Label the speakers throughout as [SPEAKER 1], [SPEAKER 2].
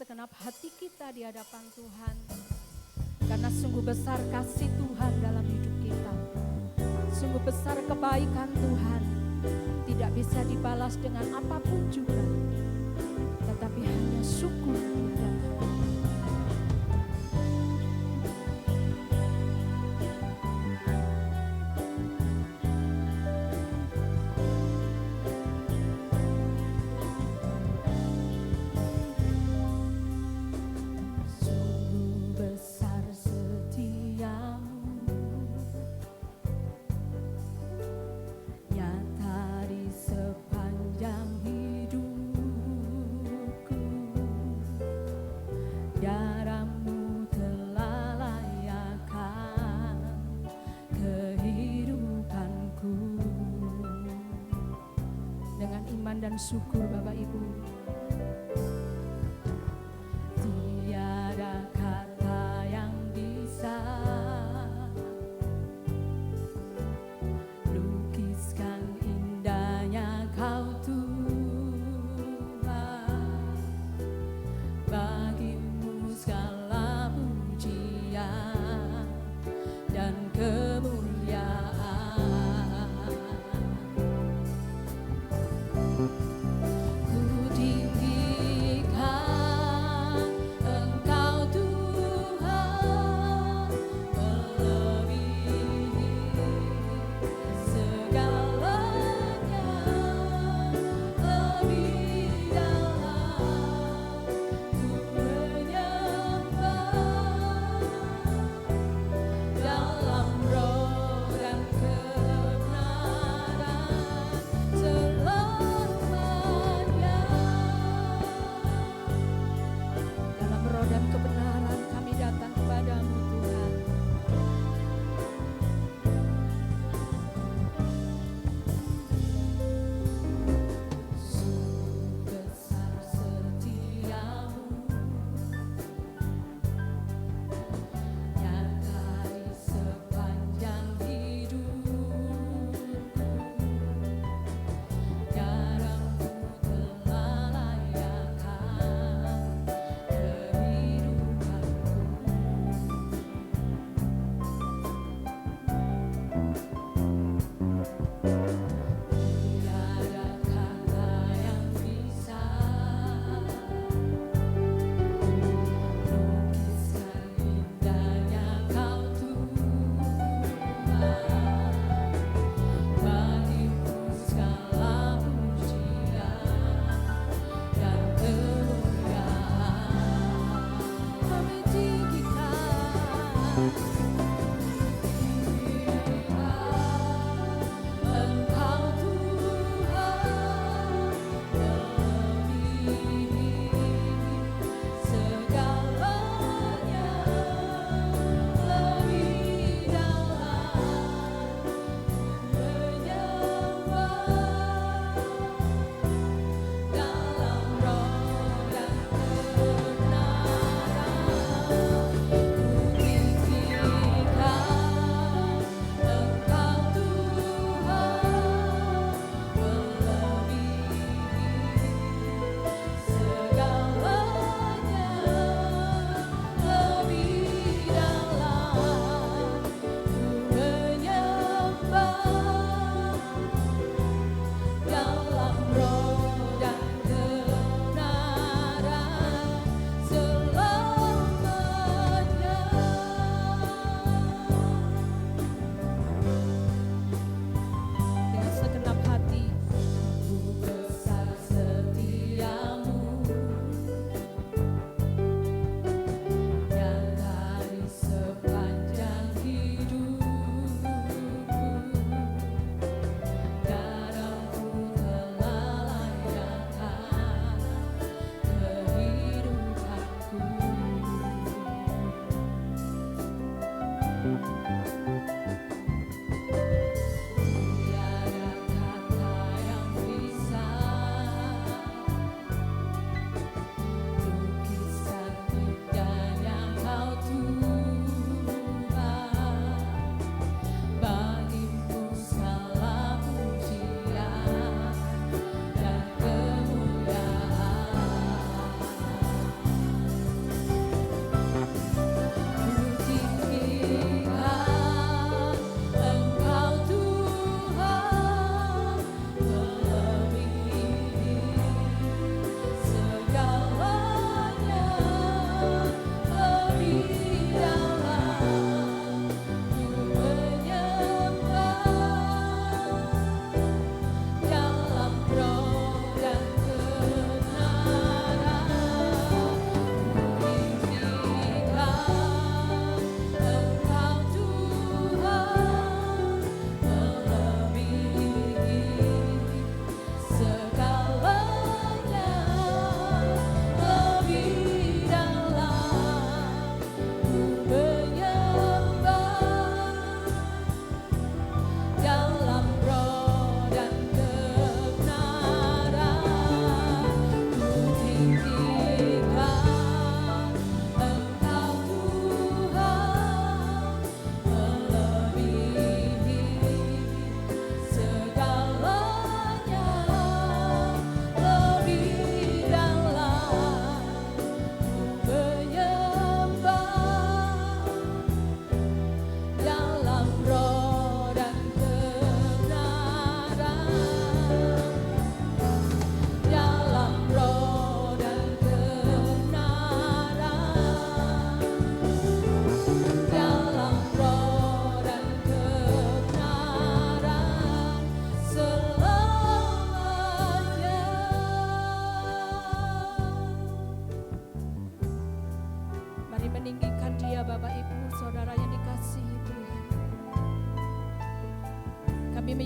[SPEAKER 1] segenap hati kita di hadapan Tuhan. Karena sungguh besar kasih Tuhan dalam hidup kita. Sungguh besar kebaikan Tuhan. Tidak bisa dibalas dengan apapun juga. Tetapi hanya syukur kita. Dan syukur Bapak Ibu. Tiada kata yang bisa lukiskan indahnya Kau Tuhan. Bagimu segala pujian dan kemuliaan.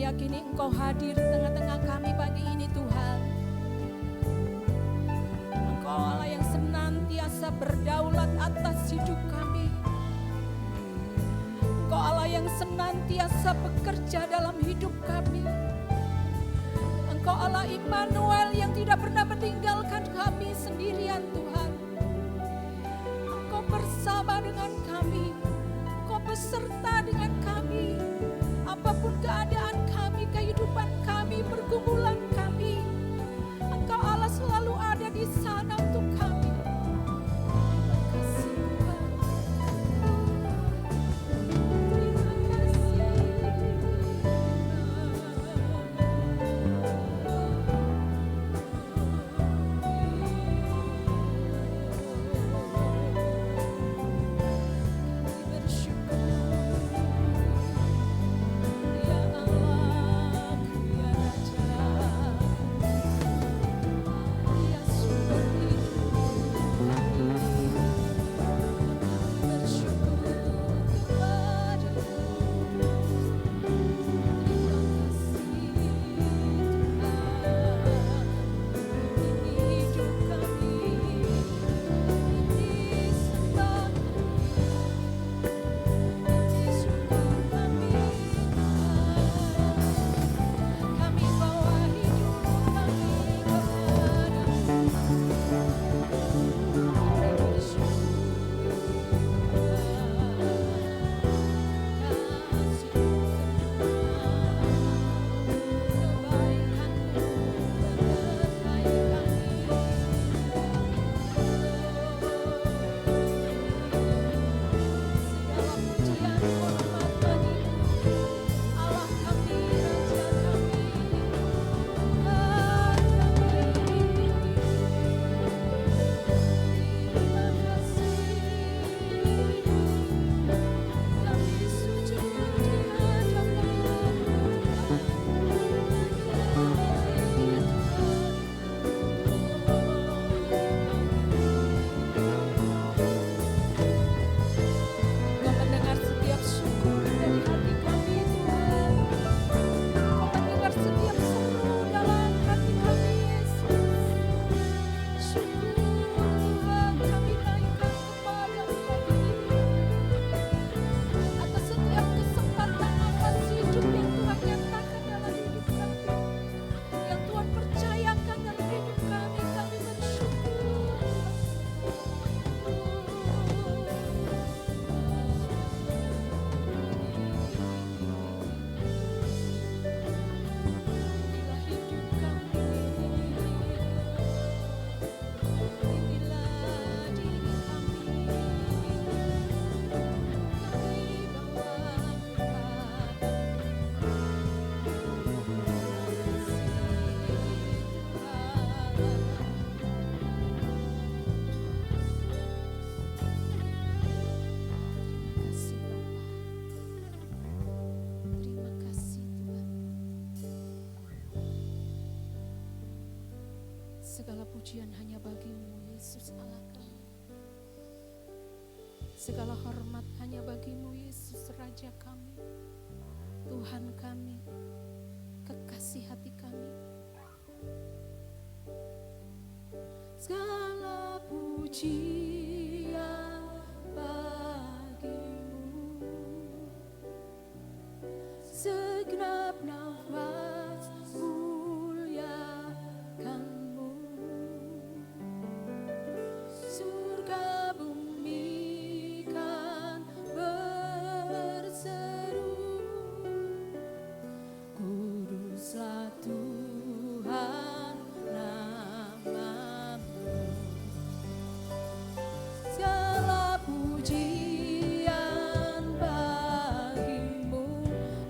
[SPEAKER 1] meyakini Engkau hadir di tengah-tengah kami pagi ini Tuhan. Engkau Allah yang senantiasa berdaulat atas hidup kami. Engkau Allah yang senantiasa bekerja dalam hidup kami. Engkau Allah Immanuel yang tidak pernah meninggalkan kami sendirian Tuhan. Engkau bersama dengan kami. Engkau beserta dengan kami. Apapun keadaan kami, kehidupan kami, pergumulan kami, Engkau Allah selalu ada di sana untuk kami. Terima kasih Tuhan. Segala pujian hanya bagi-Mu, Yesus Allah kami. Segala hormat hanya bagi-Mu, Yesus Raja kami, Tuhan kami, kekasih hati kami. Segala pujian bagi-Mu, segenap nafas muliakan-Mu. Surga bumi kan berseru, kuduslah Tuhan nama-Mu. Segala pujian bagi-Mu.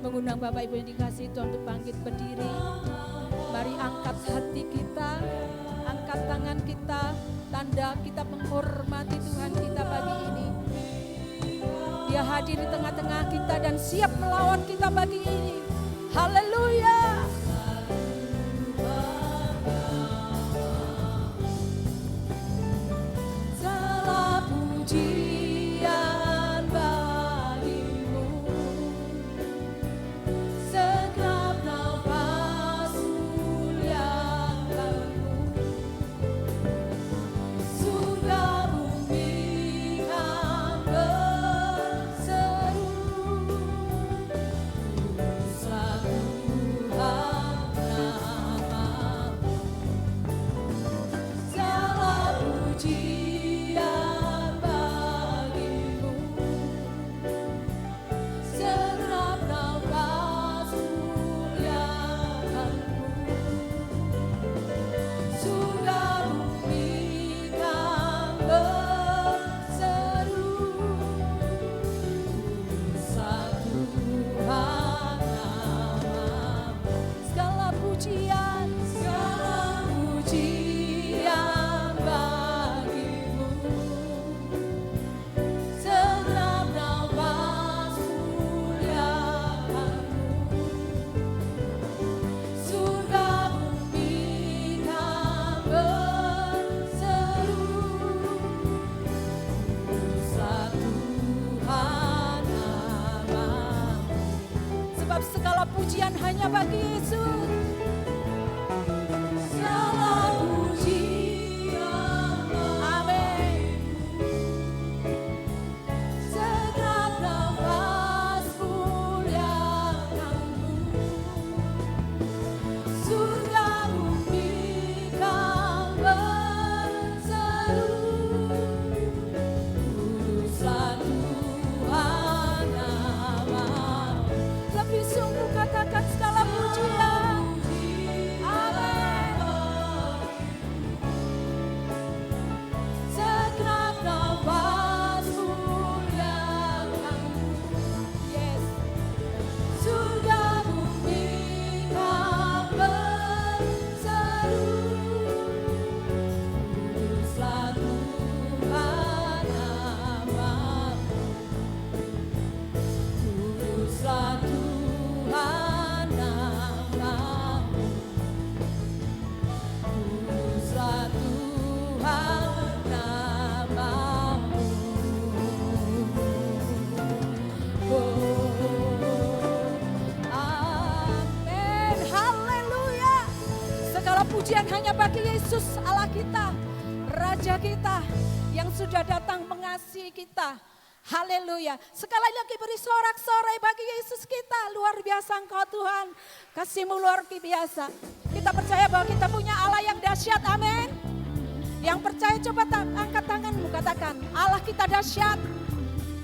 [SPEAKER 1] Mengundang Bapak Ibu yang dikasihi Tuhan untuk bangkit berdiri. Mari angkat hati kita, angkat tangan kita, tanda kita menghormati Tuhan kita pagi ini. Dia hadir di tengah-tengah kita dan siap melawan kita pagi ini. Haleluya. Segala pujian bagi-Mu, segenap pujian bagimu, segenap nafas muliakanmu. Surga bumi kan berseru, satu Tuhan namamu. Segala pujian bagimu, segenap nafas muliakanmu. Surga bumi kan berseru, satu Tuhan namamu. Sebab segala pujian hanya bagi Yesus. Segala pujian, amin. Segenap nafas muliakanmu. Surga bumi kan berseru, kuduslah Tuhan namamu. Lebih sungguh katakan segala pujian, amin. Segenap nafas muliakanmu, yes. Surga bumi kan berseru, kuduslah Tuhan namamu. Kuduslah Tuhan namamu. Kuduslah Tuhan namamu. Oh, amin. Haleluya. Segala pujian hanya bagi Yesus Allah kita, Raja kita yang sudah datang mengasihi kita. Haleluya. Sekali lagi beri sorak-sorai bagi Yesus kita. Luar biasa Engkau Tuhan. Kasih-Mu luar biasa. Kita percaya bahwa kita punya Allah yang dahsyat. Amin. Yang percaya coba angkat tanganmu, katakan, Allah kita dahsyat.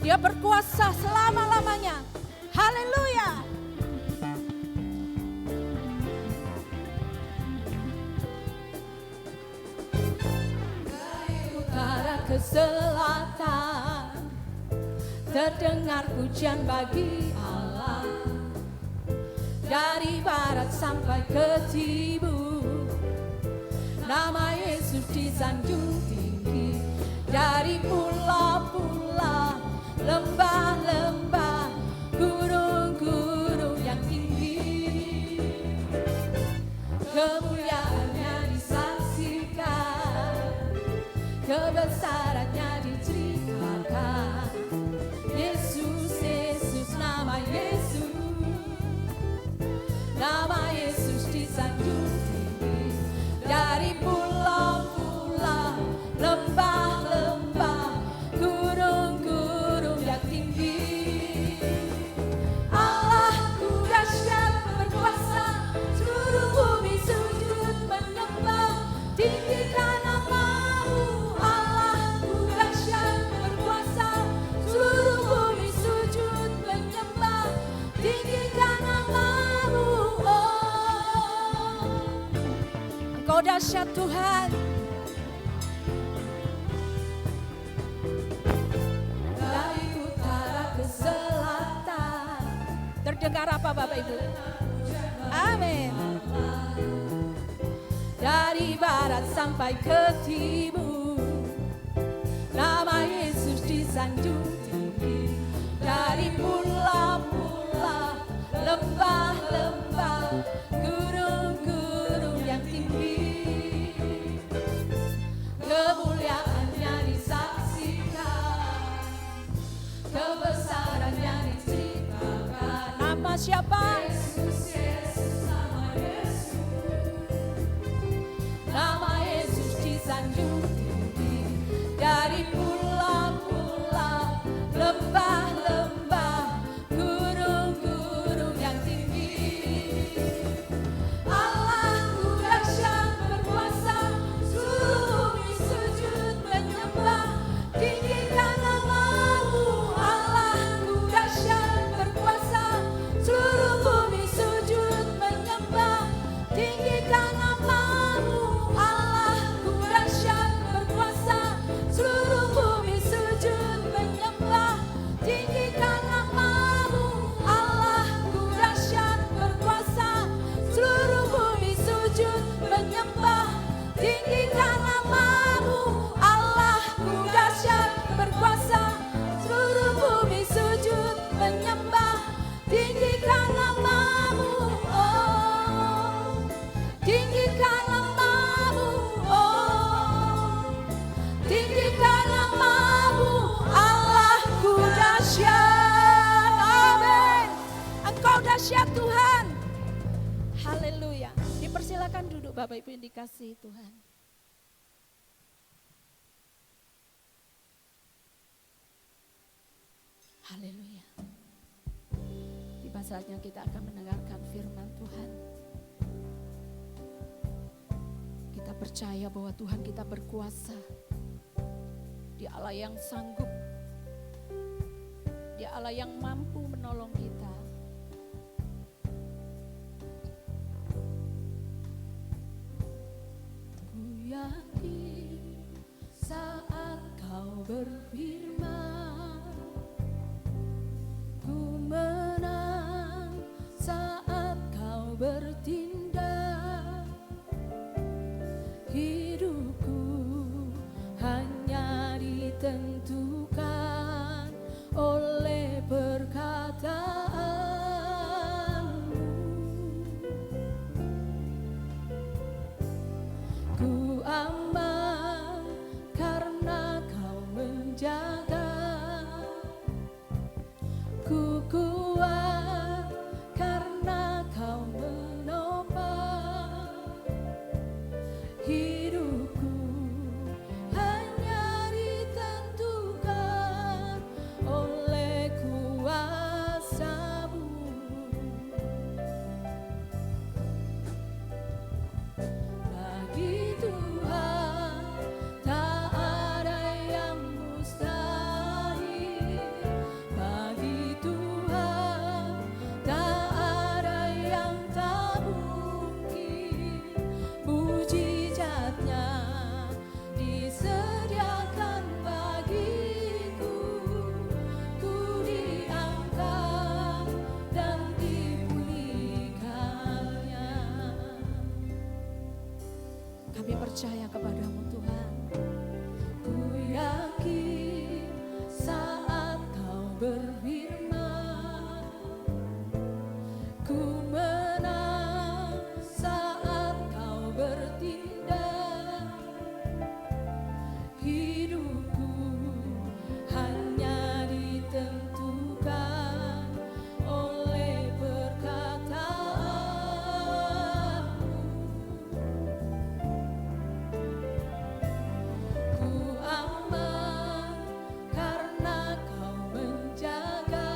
[SPEAKER 1] Dia berkuasa selama-lamanya. Haleluya. Dari utara ke selatan, terdengar pujian bagi Allah. Dari barat sampai ke timur, nama Yesus disanjung tinggi. Dari pulau-pulau, lembah-lembah, gunung-gunung yang tinggi, kemuliaannya disaksikan, kebesarannya diceritakan. Yesus, Yesus, nama Yesus, nama Yesus disanjung tinggi. Dari pulau-pulau, lembah-lembah, gunung-gunung yang tinggi, Allahku dahsyat berkuasa, seluruh bumi sujud menyembah, tinggikan nama-Mu. Allahku dahsyat berkuasa, seluruh bumi sujud menyembah, tinggikan nama-Mu. Oh, Engkau dahsyat Tuhan. Dari utara ke selatan, terdengar apa Bapak Ibu? Amin. Dari barat sampai ke timur, nama Yesus disanjung tinggi. Dari pulau-pulau, lembah-lembah, gunung-gunung yang tinggi, kemuliaannya disaksikan, kebesarannya diceritakan. Nama siapa? Yesus, Yesus, nama Yesus. Nama Yesus disanjung tinggi. Dari pulau-pulau, lembah-lembah, gunung-gunung yang tinggi, Allahku dahsyat berkuasa, seluruh bumi sujud tinggikan namamu, Allahku dahsyat. Amin. Engkau dahsyat Tuhan. Haleluya. Dipersilakan duduk Bapak Ibu yang dikasihi Tuhan. Haleluya. Tiba saatnya kita akan mendengarkan firman Tuhan. Kita percaya bahwa Tuhan kita berkuasa. Dia Allah yang sanggup. Dia Allah yang mampu menolong kita. Ku yakin saat kau berfirman, ku menang saat kau bertindak. Hidupku hanya ditentukan oleh perkataanmu. Ku aman karena kau menjaga. Ku kuat karena kau menopang. Hidupku hanya ditentukan oleh kuasa-Mu. Bagi Tuhan tak ada yang mustahil. Bagi Tuhan tak ada yang tak mungkin. Mujizatnya disediakan bagiku. Ku diangkat dan dipulihkannya. Kami percaya kepadamu Tuhan. Ku yakin saat kau berfirman, ku menang saat kau bertindak. Hidupku hanya ditentukan oleh perkataanmu. Ku aman karena kau menjaga.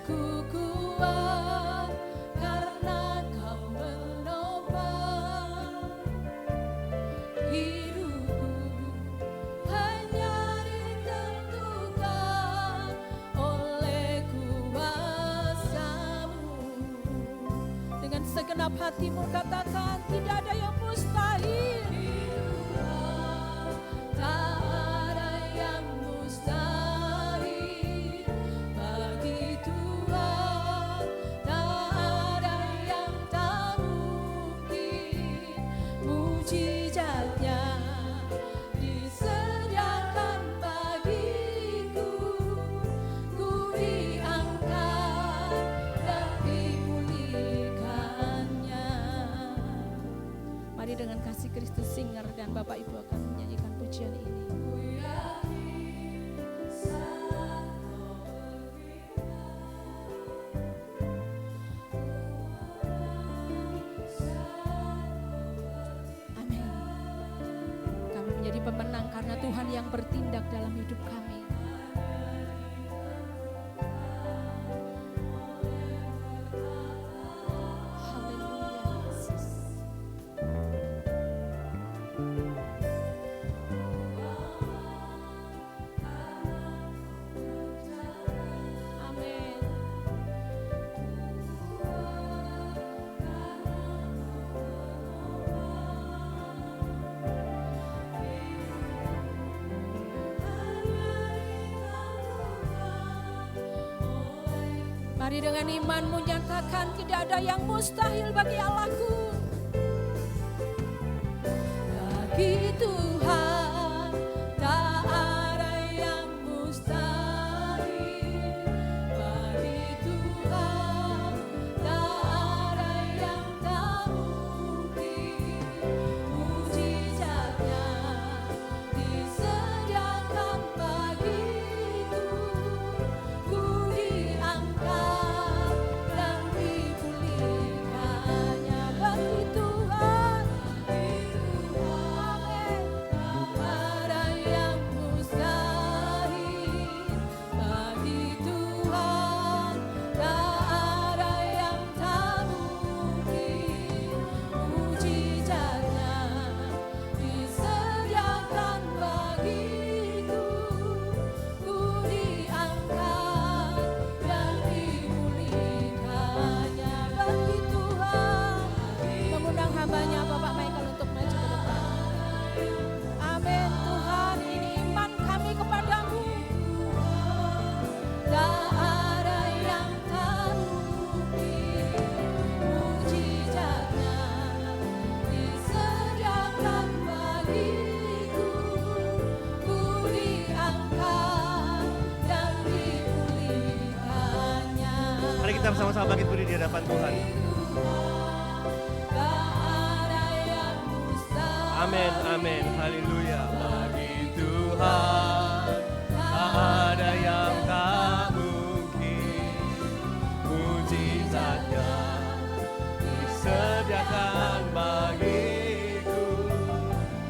[SPEAKER 1] Ku kuat karena kau menopang. Hidupku hanya ditentukan oleh kuasa-Mu. Dengan segenap hatimu katakan, tidak ada yang mustahil. Tak ada yang mustahil. Bagi Tuhan tak ada yang tak mungkin. Mujizatnya disediakan bagiku. Ku diangkat dan dipulihkannya. Mari dengan kasih Kristus singer dan Bapak Ibu akan menyanyikan pujian ini. Ku yakin saat kau berfirman. Amin. Kami menjadi pemenang karena Tuhan yang bertindak dalam hidup kami. Haleluya Yesus. Amin. Mari dengan imanmu nyatakan, tidak ada yang mustahil bagi Allahku. Bagi Tuhan tak ada yang mustahil. Bagi Tuhan tak ada yang tak mungkin. Mujizatnya
[SPEAKER 2] Mari sama-sama bangkit berdiri di hadapan Tuhan. Amin, amin, haleluya. Bagi Tuhan tak ada yang tak mungkin. Mujizatnya disediakan bagiku.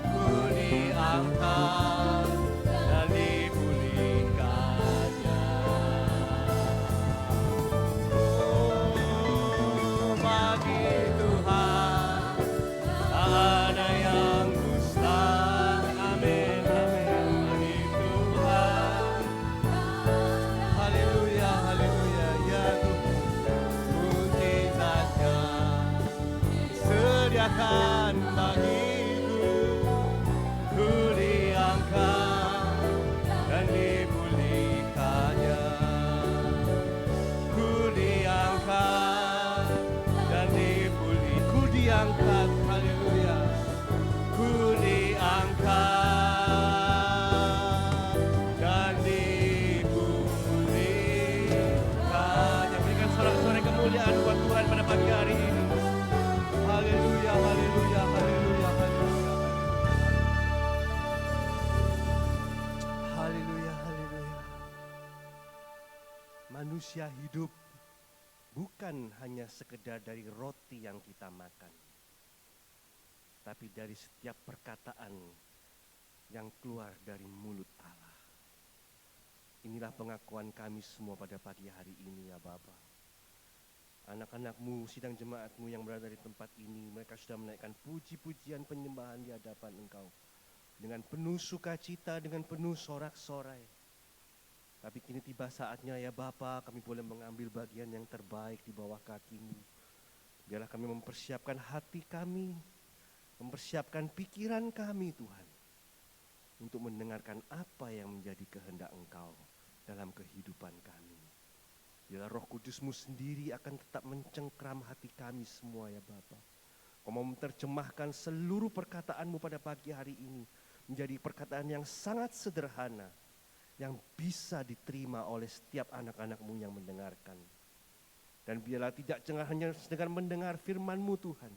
[SPEAKER 2] Ku diangkat dan dipulihkannya. Oh, bagi Tuhan tak ada yang mustahil. Amin, amin. Bagi Tuhan, haleluya, haleluya. Ya Tuhan, mujizatnya disediakan bagiku. Ku diangkat dan dipulihkannya. Ku diangkat dan ku diangkat, haleluya. Ku diangkat dan dipulihkannya. Berikan sorak-sorai kemuliaan buat Tuhan pada pagi hari ini. Haleluya, haleluya, haleluya, haleluya. Haleluya, haleluya. Manusia hidup bukan hanya sekedar dari roti yang kita makan, tapi dari setiap perkataan yang keluar dari mulut Allah. Inilah pengakuan kami semua pada pagi hari ini ya Bapa. Anak-anakmu, sidang jemaatmu yang berada di tempat ini, mereka sudah menaikkan puji-pujian penyembahan di hadapan Engkau. Dengan penuh sukacita, dengan penuh sorak-sorai. Tapi kini tiba saatnya ya Bapa, kami boleh mengambil bagian yang terbaik di bawah kaki-Mu. Biarlah kami mempersiapkan hati kami, mempersiapkan pikiran kami Tuhan, untuk mendengarkan apa yang menjadi kehendak Engkau dalam kehidupan kami. Biarlah Roh Kudus-Mu sendiri akan tetap mencengkram hati kami semua ya Bapa. Kau mau menerjemahkan seluruh perkataan-Mu pada pagi hari ini menjadi perkataan yang sangat sederhana, yang bisa diterima oleh setiap anak-anak-Mu yang mendengarkan. Dan biarlah tidak hanya dengan mendengar firman-Mu Tuhan,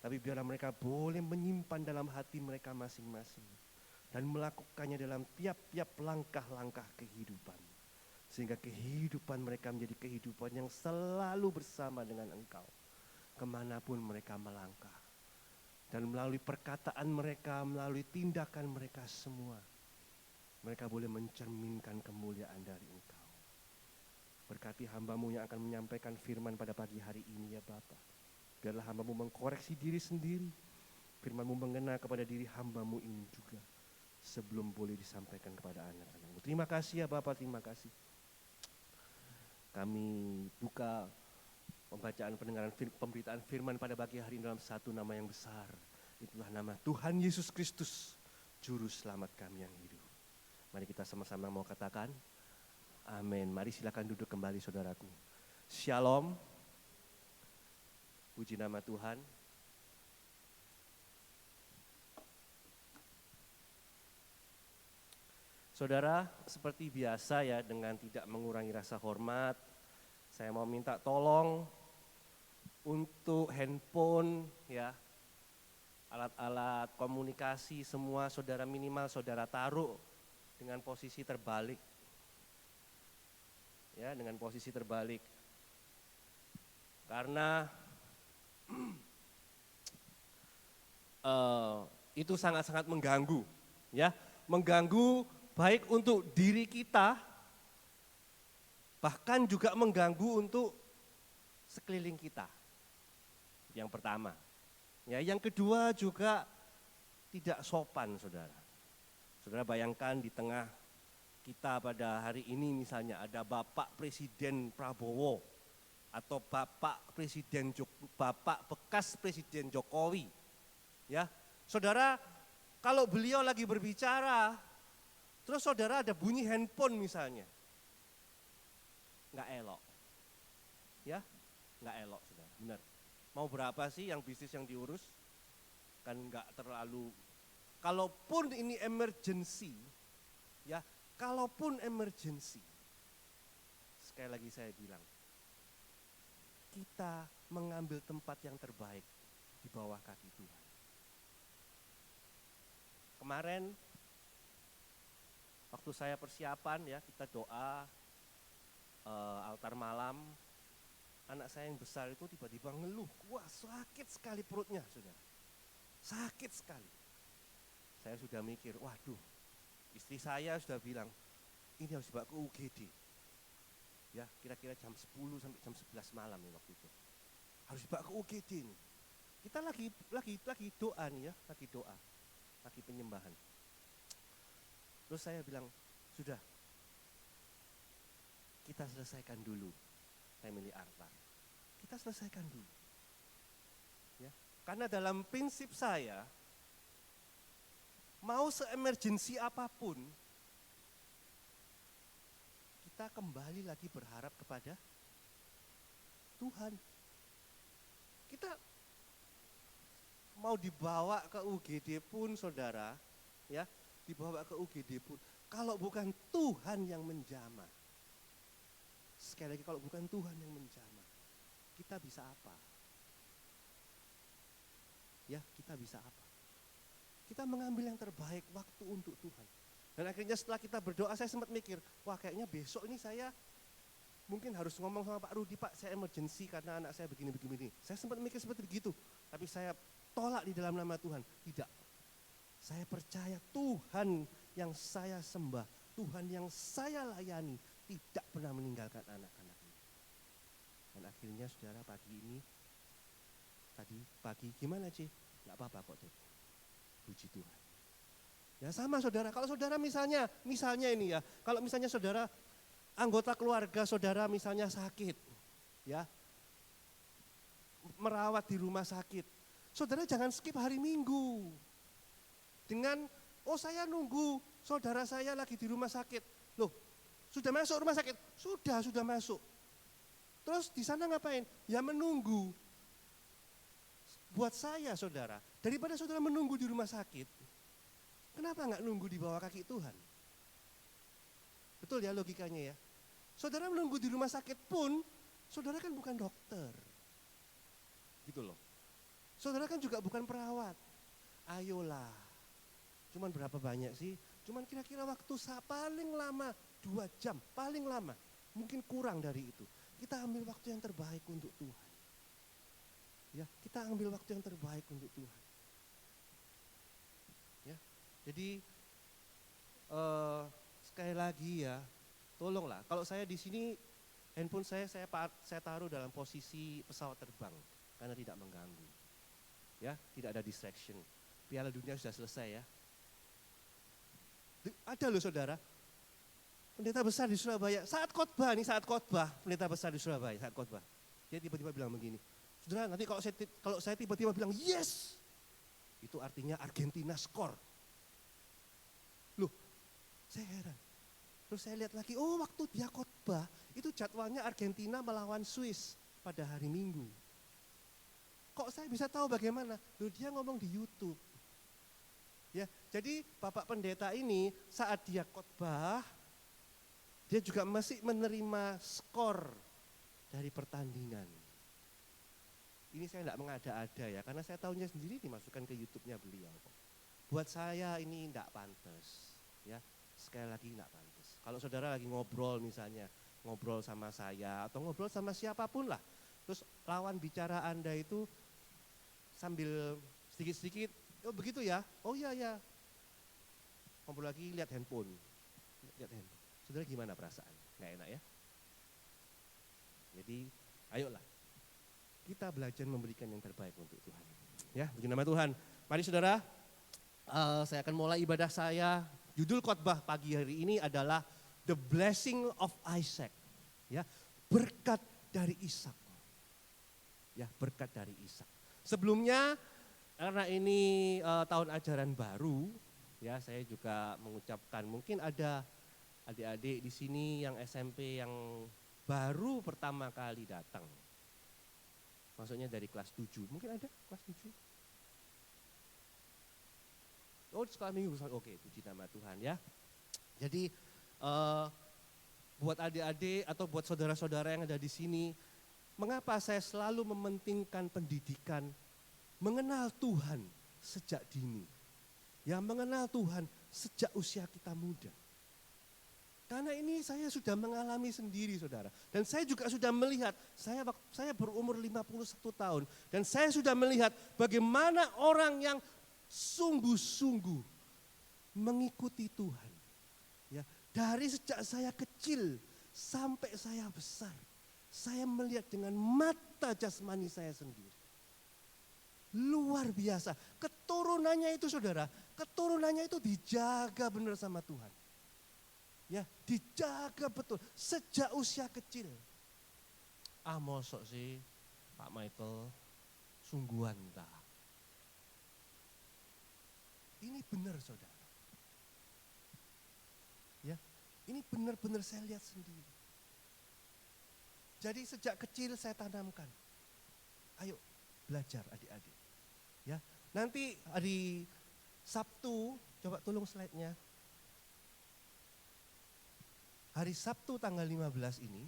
[SPEAKER 2] tapi biarlah mereka boleh menyimpan dalam hati mereka masing-masing dan melakukannya dalam tiap-tiap langkah-langkah kehidupan. Sehingga kehidupan mereka menjadi kehidupan yang selalu bersama dengan Engkau, kemanapun mereka melangkah. Dan melalui perkataan mereka, melalui tindakan mereka semua, mereka boleh mencerminkan kemuliaan dari Engkau. Berkati hamba-Mu yang akan menyampaikan firman pada pagi hari ini ya Bapa. Biarlah hamba-Mu mengkoreksi diri sendiri, firman-Mu mengena kepada diri hamba-Mu ini juga, sebelum boleh disampaikan kepada anak-anak-Mu. Terima kasih ya Bapa, terima kasih. Kami buka pembacaan pendengaran pemberitaan firman pada pagi hari ini dalam satu nama yang besar. Itulah nama Tuhan Yesus Kristus, Juru Selamat kami yang hidup. Mari kita sama-sama mau katakan, amin. Mari silakan duduk kembali saudaraku. Shalom. Puji nama Tuhan. Saudara, seperti biasa ya, dengan tidak mengurangi rasa hormat, saya mau minta tolong untuk handphone ya, alat-alat komunikasi semua saudara minimal saudara taruh dengan posisi terbalik. Ya, dengan posisi terbalik. Karena itu sangat-sangat mengganggu, ya, mengganggu baik untuk diri kita, bahkan juga mengganggu untuk sekeliling kita. Yang pertama. Ya, yang kedua juga tidak sopan, saudara. Saudara bayangkan di tengah kita pada hari ini misalnya ada Bapak Presiden Prabowo atau Bapak bekas Presiden Jokowi. Ya, saudara, kalau beliau lagi berbicara, terus saudara ada bunyi handphone misalnya, nggak elok, ya, nggak elok, saudara, benar. Mau berapa sih yang bisnis yang diurus? Kan nggak terlalu. Kalaupun ini emergency, ya, kalaupun emergency, sekali lagi saya bilang, kita mengambil tempat yang terbaik di bawah kaki Tuhan. Kemarin waktu saya persiapan ya, kita doa altar malam, anak saya yang besar itu tiba-tiba ngeluh, wah sakit sekali perutnya, saudara. Sakit sekali. Saya sudah mikir, waduh, istri saya sudah bilang, ini harus dibawa ke UGD. Ya, kira-kira jam 10 sampai jam 11 malam ya waktu itu. Harus dibawa ke UGD nih. Kita lagi doa nih ya, lagi penyembahan. Terus saya bilang, sudah, kita selesaikan dulu family altar. Kita selesaikan dulu. Ya, karena dalam prinsip saya, mau se-emergency apapun, kita kembali lagi berharap kepada Tuhan. Kita mau dibawa ke UGD pun saudara, ya, dibawa ke UGD pun, kalau bukan Tuhan yang menjamah, sekali lagi kalau bukan Tuhan yang menjamah, kita bisa apa? Ya, kita bisa apa? Kita mengambil yang terbaik waktu untuk Tuhan. Dan akhirnya setelah kita berdoa, saya sempat mikir, wah kayaknya besok ini saya mungkin harus ngomong sama Pak Rudi, Pak saya emergency karena anak saya begini-begini. Saya sempat mikir seperti begitu, tapi saya tolak di dalam nama Tuhan. Tidak, saya percaya Tuhan yang saya sembah, Tuhan yang saya layani, tidak pernah meninggalkan anak-anaknya. Dan akhirnya saudara pagi ini, tadi pagi gimana Ci? Gak apa-apa kok Dek, puji Tuhan. Ya sama saudara, kalau saudara misalnya ini ya, kalau misalnya saudara, anggota keluarga saudara misalnya sakit, ya, merawat di rumah sakit, saudara jangan skip hari Minggu dengan, oh saya nunggu saudara saya lagi di rumah sakit. Loh, sudah masuk rumah sakit? Sudah masuk. Terus di sana ngapain? Ya menunggu. Buat saya saudara, daripada saudara menunggu di rumah sakit, kenapa enggak nunggu di bawah kaki Tuhan? Betul ya logikanya ya. Saudara menunggu di rumah sakit pun, saudara kan bukan dokter. Gitu loh. Saudara kan juga bukan perawat. Ayolah. Cuman berapa banyak sih? Cuman kira-kira waktu paling lama 2 jam, paling lama. Mungkin kurang dari itu. Kita ambil waktu yang terbaik untuk Tuhan. Ya, kita ambil waktu yang terbaik untuk Tuhan. Ya. Jadi sekali lagi ya, tolonglah. Kalau saya di sini handphone saya taruh dalam posisi pesawat terbang karena tidak mengganggu. Ya, tidak ada distraction. Piala Dunia sudah selesai ya. Ada loh saudara, pendeta besar di Surabaya, saat khotbah, pendeta besar di Surabaya saat khotbah, dia tiba-tiba bilang begini, saudara nanti kalau saya tiba-tiba bilang yes, itu artinya Argentina skor. Loh, saya heran. Terus saya lihat lagi, oh waktu dia khotbah, itu jadwalnya Argentina melawan Swiss pada hari Minggu. Kok saya bisa tahu bagaimana? Loh dia ngomong di YouTube. Ya, jadi Bapak Pendeta ini saat dia khotbah, dia juga masih menerima skor dari pertandingan. Ini saya tidak mengada-ada ya, karena saya tahunya sendiri dimasukkan ke YouTube-nya beliau. Buat saya ini tidak pantas, ya sekali lagi tidak pantas. Kalau saudara lagi ngobrol misalnya, ngobrol sama saya atau ngobrol sama siapapun lah, terus lawan bicara Anda itu sambil sedikit-sedikit, oh begitu ya, oh iya, ngobrol lagi lihat handphone. Saudara gimana perasaan? Nggak enak ya? Jadi ayolah, kita belajar memberikan yang terbaik untuk Tuhan. Ya, puji nama Tuhan. Mari saudara, saya akan mulai ibadah saya. Judul khotbah pagi hari ini adalah The Blessing of Isaac. Ya, berkat dari Ishak. Ya, berkat dari Ishak. Sebelumnya, karena ini tahun ajaran baru, ya saya juga mengucapkan mungkin ada adik-adik di sini yang SMP yang baru pertama kali datang. Maksudnya dari kelas 7, mungkin ada kelas 7? Oh sekolah minggu, oke puji nama Tuhan ya. Jadi buat adik-adik atau buat saudara-saudara yang ada di sini, mengapa saya selalu mementingkan pendidikan, mengenal Tuhan sejak dini. Ya, mengenal Tuhan sejak usia kita muda. Karena ini saya sudah mengalami sendiri, saudara. Dan saya juga sudah melihat, saya berumur 51 tahun. Dan saya sudah melihat bagaimana orang yang sungguh-sungguh mengikuti Tuhan. Ya, dari sejak saya kecil sampai saya besar, saya melihat dengan mata jasmani saya sendiri. Luar biasa. Keturunannya itu, saudara, keturunannya itu dijaga benar sama Tuhan. Ya, dijaga betul sejak usia kecil. Mosok sih Pak Michael sungguhan tak. Ini benar, saudara. Ya, ini benar-benar saya lihat sendiri. Jadi sejak kecil saya tanamkan. Ayo belajar adik-adik. Ya, nanti hari Sabtu, coba tolong slide-nya. Hari Sabtu tanggal 15 ini,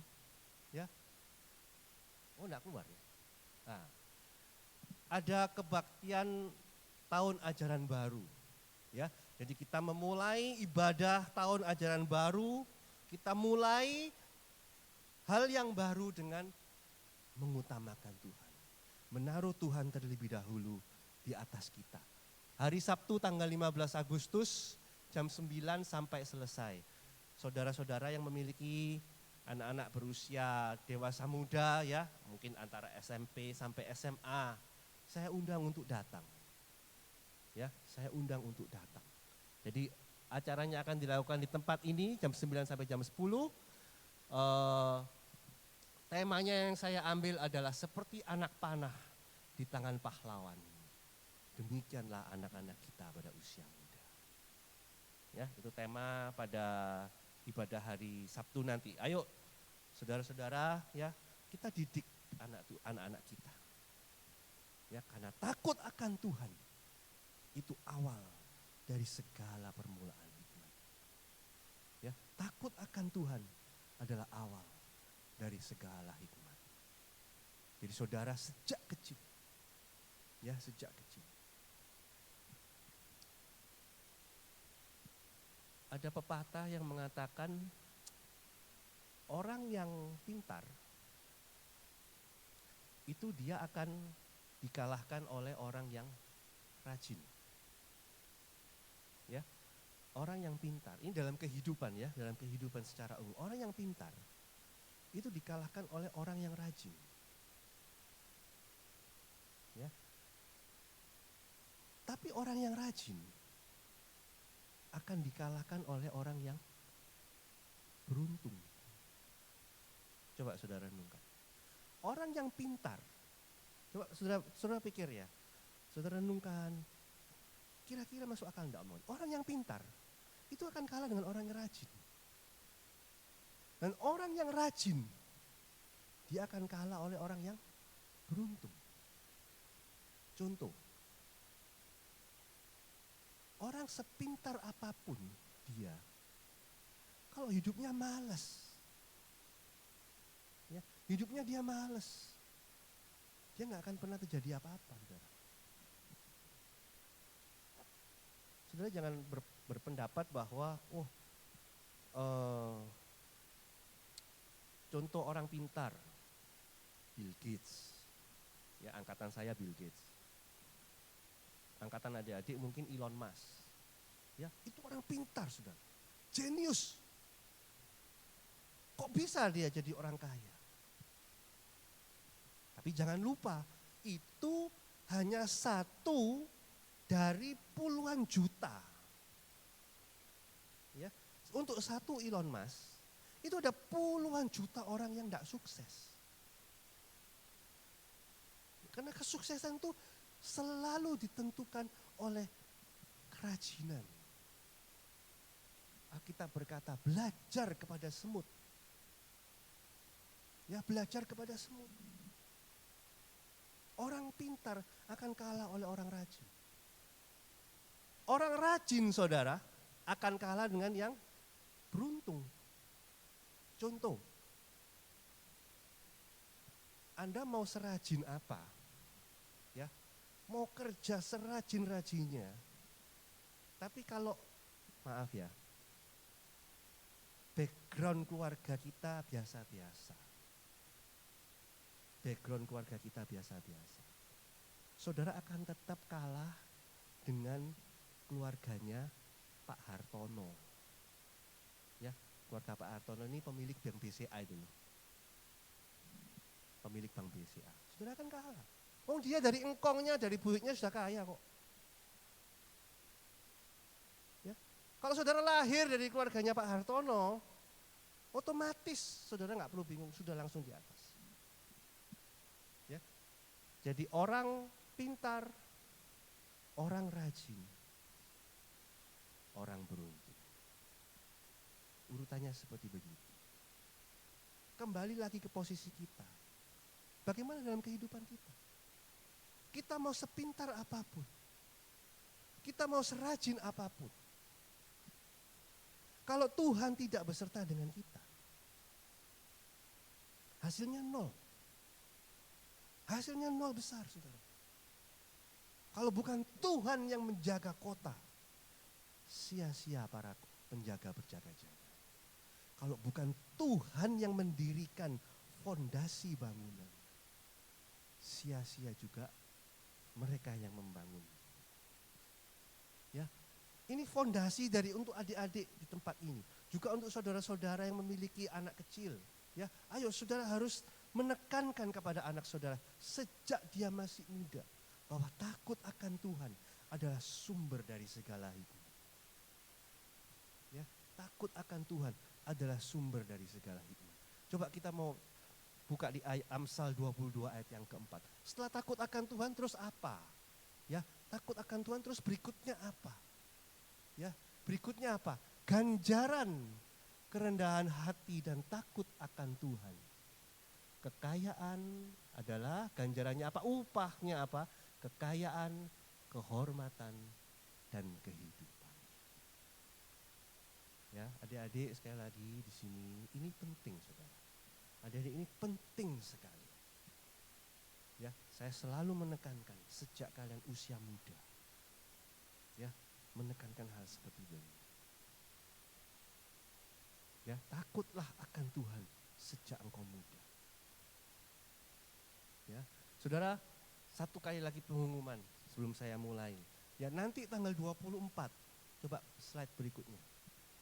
[SPEAKER 2] ya. Oh, enggak keluar ya. Nah, ada kebaktian tahun ajaran baru, ya. Jadi kita memulai ibadah tahun ajaran baru, kita mulai hal yang baru dengan mengutamakan Tuhan. Menaruh Tuhan terlebih dahulu di atas kita. Hari Sabtu tanggal 15 Agustus jam 9 sampai selesai. Saudara-saudara yang memiliki anak-anak berusia dewasa muda, ya, mungkin antara SMP sampai SMA, saya undang untuk datang. Ya, saya undang untuk datang. Jadi acaranya akan dilakukan di tempat ini jam 9 sampai jam 10. Temanya yang saya ambil adalah seperti anak panah di tangan pahlawan. Demikianlah anak-anak kita pada usia muda. Ya, itu tema pada ibadah hari Sabtu nanti. Ayo saudara-saudara, ya, kita didik anak-anak kita. Ya, karena takut akan Tuhan itu awal dari segala permulaan hikmat. Ya, takut akan Tuhan adalah awal dari segala hikmat. Jadi saudara sejak kecil, ya, sejak kecil. Ada pepatah yang mengatakan orang yang pintar itu dia akan dikalahkan oleh orang yang rajin. Ya, orang yang pintar, ini dalam kehidupan, ya, dalam kehidupan secara umum, orang yang pintar itu dikalahkan oleh orang yang rajin. Ya. Tapi orang yang rajin akan dikalahkan oleh orang yang beruntung. Coba saudara renungkan. Orang yang pintar, coba saudara pikir ya, saudara renungkan, kira-kira masuk akal enggak? Orang yang pintar itu akan kalah dengan orang yang rajin. Dan orang yang rajin, dia akan kalah oleh orang yang beruntung. Contoh, orang sepintar apapun dia, kalau hidupnya malas, ya, hidupnya dia malas, dia nggak akan pernah terjadi apa-apa, saudara. Saudara jangan berpendapat bahwa, contoh orang pintar, Bill Gates, ya, angkatan saya Bill Gates. Angkatan adik-adik mungkin Elon Musk. Ya, itu orang pintar, saudara. Jenius. Kok bisa dia jadi orang kaya? Tapi jangan lupa, itu hanya satu dari puluhan juta. Ya, untuk satu Elon Musk, itu ada puluhan juta orang yang tidak sukses. Karena kesuksesan itu selalu ditentukan oleh kerajinan. Alkitab berkata, belajar kepada semut. Ya, belajar kepada semut. Orang pintar akan kalah oleh orang rajin. Orang rajin, saudara, akan kalah dengan yang beruntung. Contoh, Anda mau serajin apa? Ya, mau kerja serajin-rajinnya. Tapi kalau, maaf ya, background keluarga kita biasa-biasa. Background keluarga kita biasa-biasa. Saudara akan tetap kalah dengan keluarganya Pak Hartono. Ya, keluarga Pak Hartono ini pemilik Bank BCA itu loh. Pemilik Bank BCA. Saudara akan kalah. Oh, dia dari engkongnya, dari buitnya sudah kaya kok. Ya. Kalau saudara lahir dari keluarganya Pak Hartono, otomatis saudara nggak perlu bingung, sudah langsung di atas. Ya. Jadi orang pintar, orang rajin, orang beruntung. Urutannya seperti begitu. Kembali lagi ke posisi kita. Bagaimana dalam kehidupan kita? Kita mau sepintar apapun. Kita mau serajin apapun. Kalau Tuhan tidak beserta dengan kita, hasilnya nol. Hasilnya nol besar, saudara. Kalau bukan Tuhan yang menjaga kota, sia-sia para penjaga berjaga-jaga. Kalau bukan Tuhan yang mendirikan fondasi bangunan, sia-sia juga mereka yang membangun. Ya, ini fondasi dari untuk adik-adik di tempat ini, juga untuk saudara-saudara yang memiliki anak kecil. Ya, ayo saudara harus menekankan kepada anak saudara sejak dia masih muda bahwa takut akan Tuhan adalah sumber dari segala hikmat. Ya, takut akan Tuhan adalah sumber dari segala hikmat. Coba kita mau buka di Amsal 22 ayat yang keempat. Setelah takut akan Tuhan terus apa? Ya, takut akan Tuhan terus berikutnya apa? Ya, berikutnya apa? Ganjaran kerendahan hati dan takut akan Tuhan. Kekayaan adalah ganjarannya apa? Upahnya apa? Kekayaan, kehormatan, dan kehidupan. Ya, adik-adik sekali lagi di sini, ini penting saudara. Adik-adik ini penting sekali. Ya, saya selalu menekankan sejak kalian usia muda. Ya, menekankan hal seperti ini. Ya, takutlah akan Tuhan sejak engkau muda. Ya, saudara, satu kali lagi pengumuman sebelum saya mulai. Ya, nanti tanggal 24, coba slide berikutnya.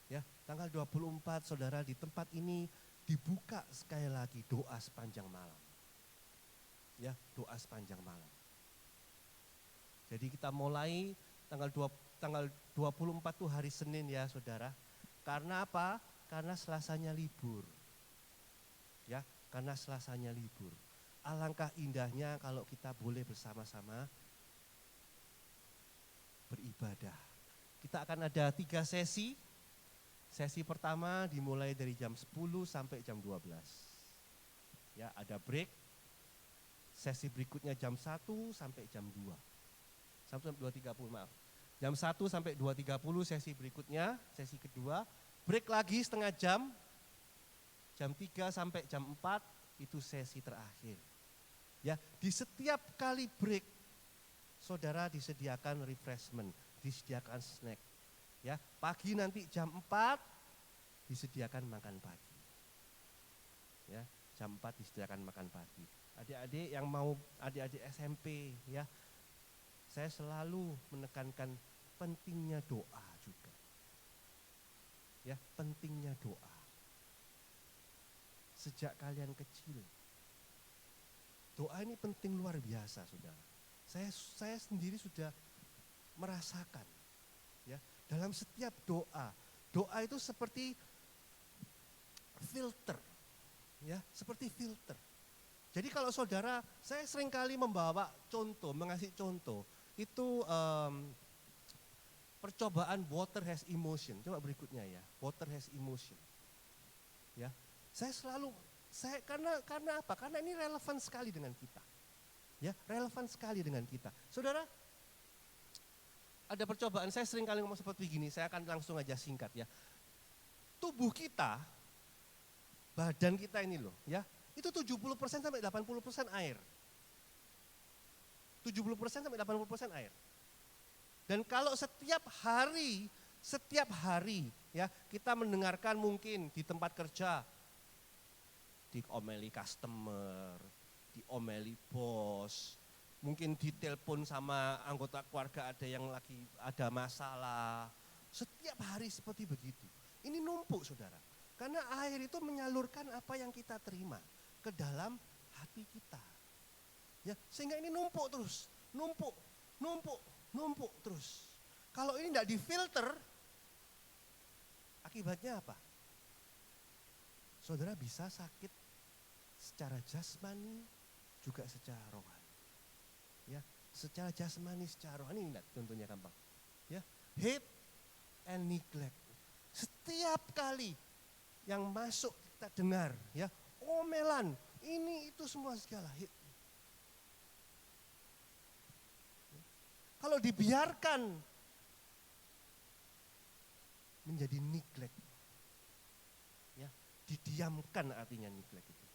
[SPEAKER 2] Ya, tanggal 24 saudara di tempat ini dibuka sekali lagi doa sepanjang malam. Ya, doa sepanjang malam. Jadi kita mulai tanggal 24 itu hari Senin ya saudara. Karena apa? Karena Selasanya libur. Ya, karena Selasanya libur. Alangkah indahnya kalau kita boleh bersama-sama beribadah. Kita akan ada 3 sesi. Sesi pertama dimulai dari jam 10 sampai jam 12. Ya, ada break. Sesi berikutnya jam 1 sampai jam 2. 1 sampai 2.30 maaf. Jam 1 sampai 2.30 sesi berikutnya, sesi kedua. Break lagi setengah jam. Jam 3 sampai jam 4 itu sesi terakhir. Ya, di setiap kali break saudara disediakan refreshment, disediakan snack. Ya, pagi nanti jam 4 disediakan makan pagi. Ya, jam 4 disediakan makan pagi. Adik-adik yang mau adik-adik SMP ya, saya selalu menekankan pentingnya doa juga. Ya, pentingnya doa. Sejak kalian kecil. Doa ini penting luar biasa, saudara. Saya sendiri sudah merasakan ya, dalam setiap doa. Doa itu seperti filter. Ya, seperti filter. Jadi kalau saudara, saya seringkali membawa contoh, mengasih contoh. Itu percobaan water has emotion. Coba berikutnya ya, water has emotion. Ya, karena apa? Karena ini relevan sekali dengan kita. Ya, relevan sekali dengan kita. Saudara, ada percobaan, saya sering kali ngomong seperti gini, saya akan langsung aja singkat ya. Tubuh kita, badan kita ini loh, ya, itu 70% sampai 80% air. 70% sampai 80% air. Dan kalau setiap hari ya kita mendengarkan mungkin di tempat kerja, diomeli customer, diomeli bos, mungkin ditelepon sama anggota keluarga ada yang lagi ada masalah. Setiap hari seperti begitu. Ini numpuk saudara. Karena air itu menyalurkan apa yang kita terima ke dalam hati kita. Ya, sehingga ini numpuk terus, numpuk terus. Kalau ini tidak difilter, akibatnya apa? Saudara bisa sakit secara jasmani juga secara rohani. Ya, secara jasmani, secara rohani enggak, contohnya gampang. Ya, hate and neglect. Setiap kali yang masuk kita dengar, ya, omelan, ini itu semua segala hate. Kalau dibiarkan menjadi neglect, ya, didiamkan artinya neglect itu.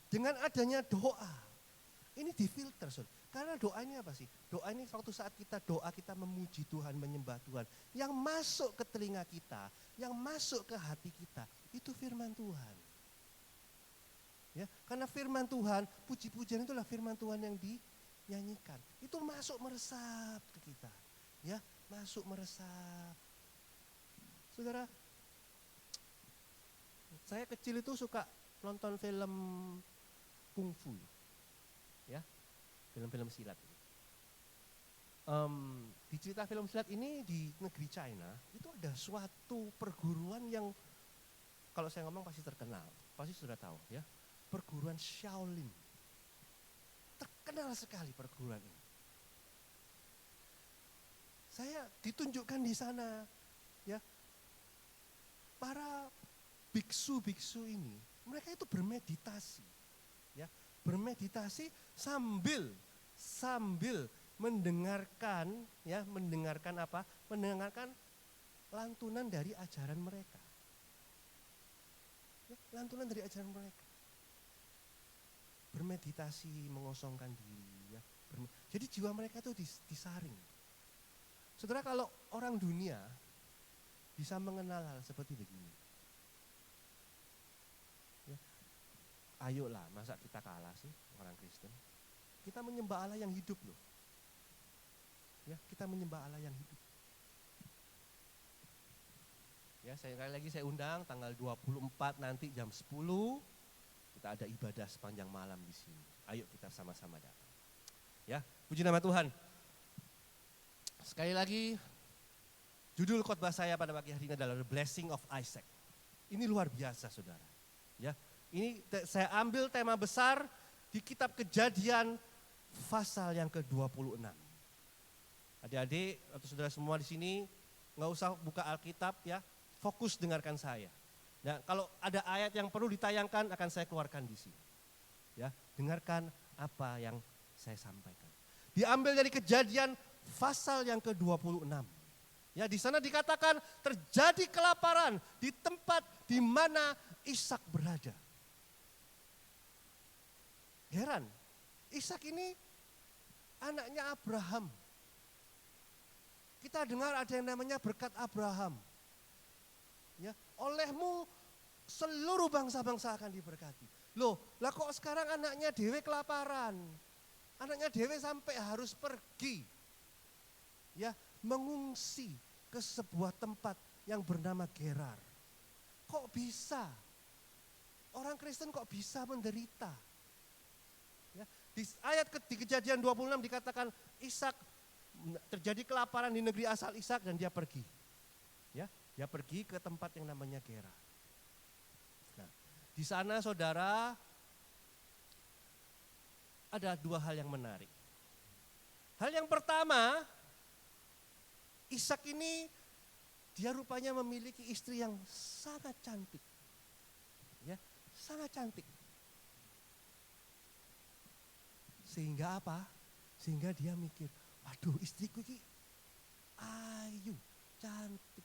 [SPEAKER 2] Dengan adanya doa, ini difilter, saudara. Karena doa ini apa sih? Doa ini suatu saat kita doa, kita memuji Tuhan, menyembah Tuhan. Yang masuk ke telinga kita, yang masuk ke hati kita, itu firman Tuhan. Ya, karena firman Tuhan, puji-pujian itulah firman Tuhan yang dinyanyikan. Itu masuk meresap ke kita. Ya, masuk meresap. Saudara, saya kecil itu suka nonton film kungfu. Ya, film-film silat. Di cerita film silat ini di negeri China, itu ada suatu perguruan yang kalau saya ngomong pasti terkenal, pasti sudah tahu ya. Perguruan Shaolin. Terkenal sekali perguruan ini. Saya ditunjukkan di sana, ya. Para biksu-biksu ini, mereka itu bermeditasi. Ya, bermeditasi sambil mendengarkan, ya, mendengarkan apa? Mendengarkan lantunan dari ajaran mereka. Ya, lantunan dari ajaran mereka. Bermeditasi, mengosongkan diri, ya. Jadi jiwa mereka itu disaring. Saudara, kalau orang dunia bisa mengenal hal seperti begini, ya, ayolah, masa kita kalah sih orang Kristen? Kita menyembah Allah yang hidup loh. Ya, kita menyembah Allah yang hidup. Ya, sekali lagi saya undang tanggal 24 nanti jam 10 kita ada ibadah sepanjang malam di sini. Ayo kita sama-sama datang. Ya, puji nama Tuhan. Sekali lagi, judul khotbah saya pada pagi hari ini adalah The Blessing of Isaac. Ini luar biasa, saudara. Ya, ini saya ambil tema besar di kitab Kejadian pasal yang ke-26. Adik-adik atau saudara semua di sini nggak usah buka Alkitab, ya, fokus dengarkan saya. Nah, kalau ada ayat yang perlu ditayangkan akan saya keluarkan di sini. Ya, dengarkan apa yang saya sampaikan. Diambil dari Kejadian pasal yang ke-26. Ya, di sana dikatakan terjadi kelaparan di tempat di mana Ishak berada. Heran, Ishak ini anaknya Abraham. Kita dengar ada yang namanya berkat Abraham. Ya, olehmu seluruh bangsa-bangsa akan diberkati. Loh, lah kok sekarang anaknya dewe kelaparan? Anaknya dewe sampai harus pergi, ya, mengungsi ke sebuah tempat yang bernama Gerar. Kok bisa? Orang Kristen kok bisa menderita? Ya, di ayat di Kejadian 26 dikatakan Ishak terjadi kelaparan di negeri asal Ishak dan dia pergi. Ya, dia pergi ke tempat yang namanya Gerar. Nah, di sana saudara ada dua hal yang menarik. Hal yang pertama, Ishak ini dia rupanya memiliki istri yang sangat cantik. Ya, sangat cantik. Sehingga apa? Sehingga dia mikir, waduh, istriku ini ayu, cantik.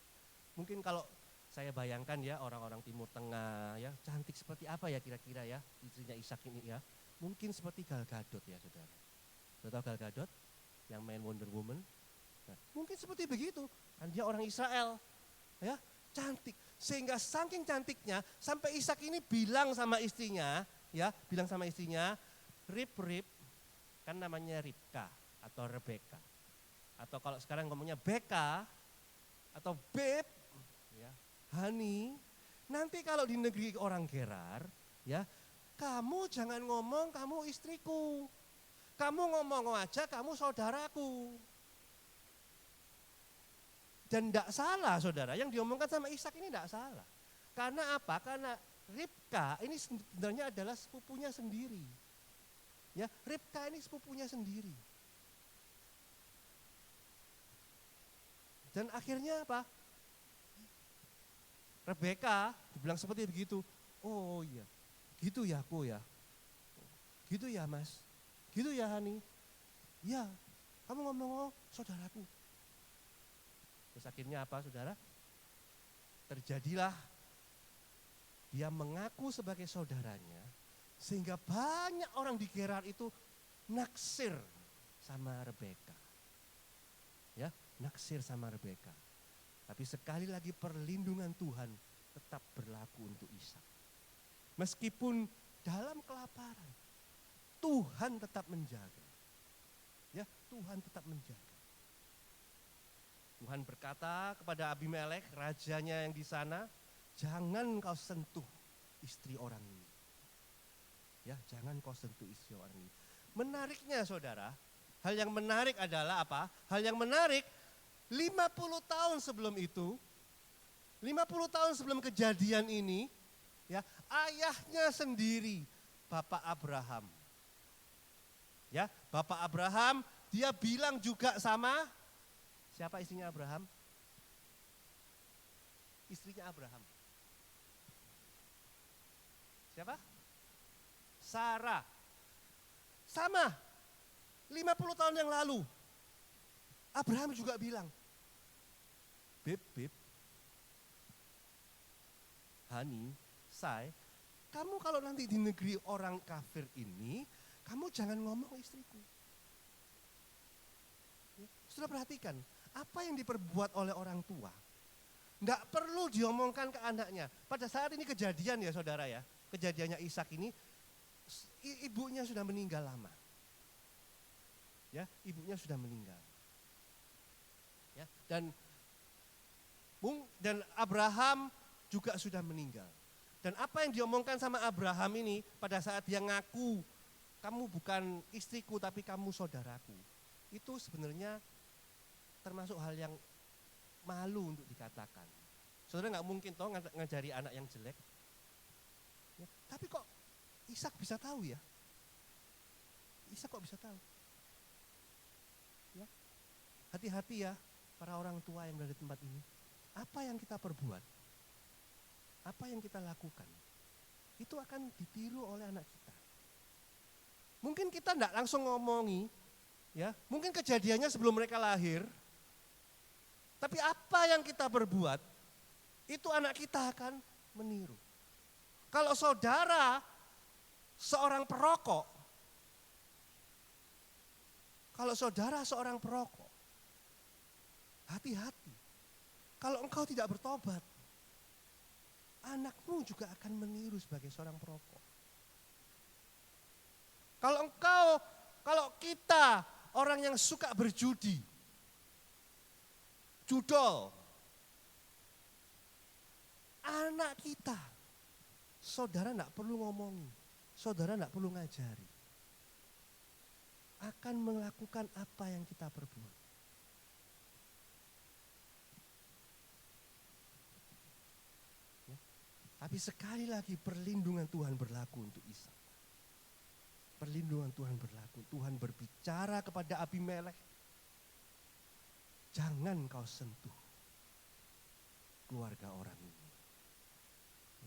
[SPEAKER 2] Mungkin kalau Saya bayangkan ya orang-orang Timur Tengah ya, cantik seperti apa ya kira-kira ya istrinya Ishak ini ya. Mungkin seperti Gal Gadot ya saudara. Sudah tahu Gal Gadot yang main Wonder Woman? Nah, mungkin seperti begitu, kan dia orang Israel ya, cantik. Sehingga saking cantiknya sampai Ishak ini bilang sama istrinya, Rib, kan namanya Ribka atau Rebeka. Atau kalau sekarang ngomongnya Beka atau Beb, ya, Hani, nanti kalau di negeri orang Gerar, ya, kamu jangan ngomong kamu istriku. Kamu ngomong aja kamu saudaraku. Dan tidak salah saudara, yang diomongkan sama Ishak ini tidak salah. Karena apa? Karena Ribka ini sebenarnya adalah sepupunya sendiri. Ya, Ribka ini sepupunya sendiri. Dan akhirnya apa? Rebeka dibilang seperti begitu. Oh iya, gitu ya aku ya. Gitu ya Mas, gitu ya Hani. Ya, kamu ngomong saudaraku. Terus akhirnya apa saudara? Terjadilah dia mengaku sebagai saudaranya sehingga banyak orang di Gerar itu naksir sama Rebeka. Ya, naksir sama Rebeka. Tapi sekali lagi perlindungan Tuhan tetap berlaku untuk Ishak. Meskipun dalam kelaparan, Tuhan tetap menjaga. Ya, Tuhan tetap menjaga. Tuhan berkata kepada Abimelek, rajanya yang di sana, jangan kau sentuh istri orang ini. Ya, jangan kau sentuh istri orang ini. Menariknya saudara, hal yang menarik adalah apa? Hal yang menarik, 50 tahun sebelum itu, 50 tahun sebelum kejadian ini, ya, ayahnya sendiri, Bapak Abraham. Ya, Bapak Abraham, dia bilang juga sama siapa istrinya Abraham? Istrinya Abraham. Siapa? Sarah. Sama. 50 tahun yang lalu. Abraham juga bilang, Beb, Hani, Say, kamu kalau nanti di negeri orang kafir ini, kamu jangan ngomong istriku. Sudah perhatikan, apa yang diperbuat oleh orang tua, enggak perlu diomongkan ke anaknya. Pada saat ini kejadian ya saudara ya, kejadiannya Ishak ini, ibunya sudah meninggal lama. Ya, ibunya sudah meninggal. Ya, dan Abraham juga sudah meninggal. Dan apa yang diomongkan sama Abraham ini pada saat dia ngaku, kamu bukan istriku tapi kamu saudaraku. Itu sebenarnya termasuk hal yang malu untuk dikatakan. Saudara nggak mungkin toh ngajari anak yang jelek. Ya, tapi kok Ishak bisa tahu ya? Ishak kok bisa tahu? Ya, hati-hati ya para orang tua yang berada di tempat ini. Apa yang kita perbuat, apa yang kita lakukan, itu akan ditiru oleh anak kita. Mungkin kita enggak langsung ngomongi, ya, mungkin kejadiannya sebelum mereka lahir, tapi apa yang kita perbuat, itu anak kita akan meniru. Kalau saudara seorang perokok, hati-hati. Kalau engkau tidak bertobat, anakmu juga akan meniru sebagai seorang perokok. Kalau kita orang yang suka berjudi, judol, anak kita, saudara enggak perlu ngomong, saudara enggak perlu ngajari, akan melakukan apa yang kita perbuat. Tapi sekali lagi perlindungan Tuhan berlaku untuk Ishak. Perlindungan Tuhan berlaku. Tuhan berbicara kepada Abimelek, jangan kau sentuh keluarga orang ini.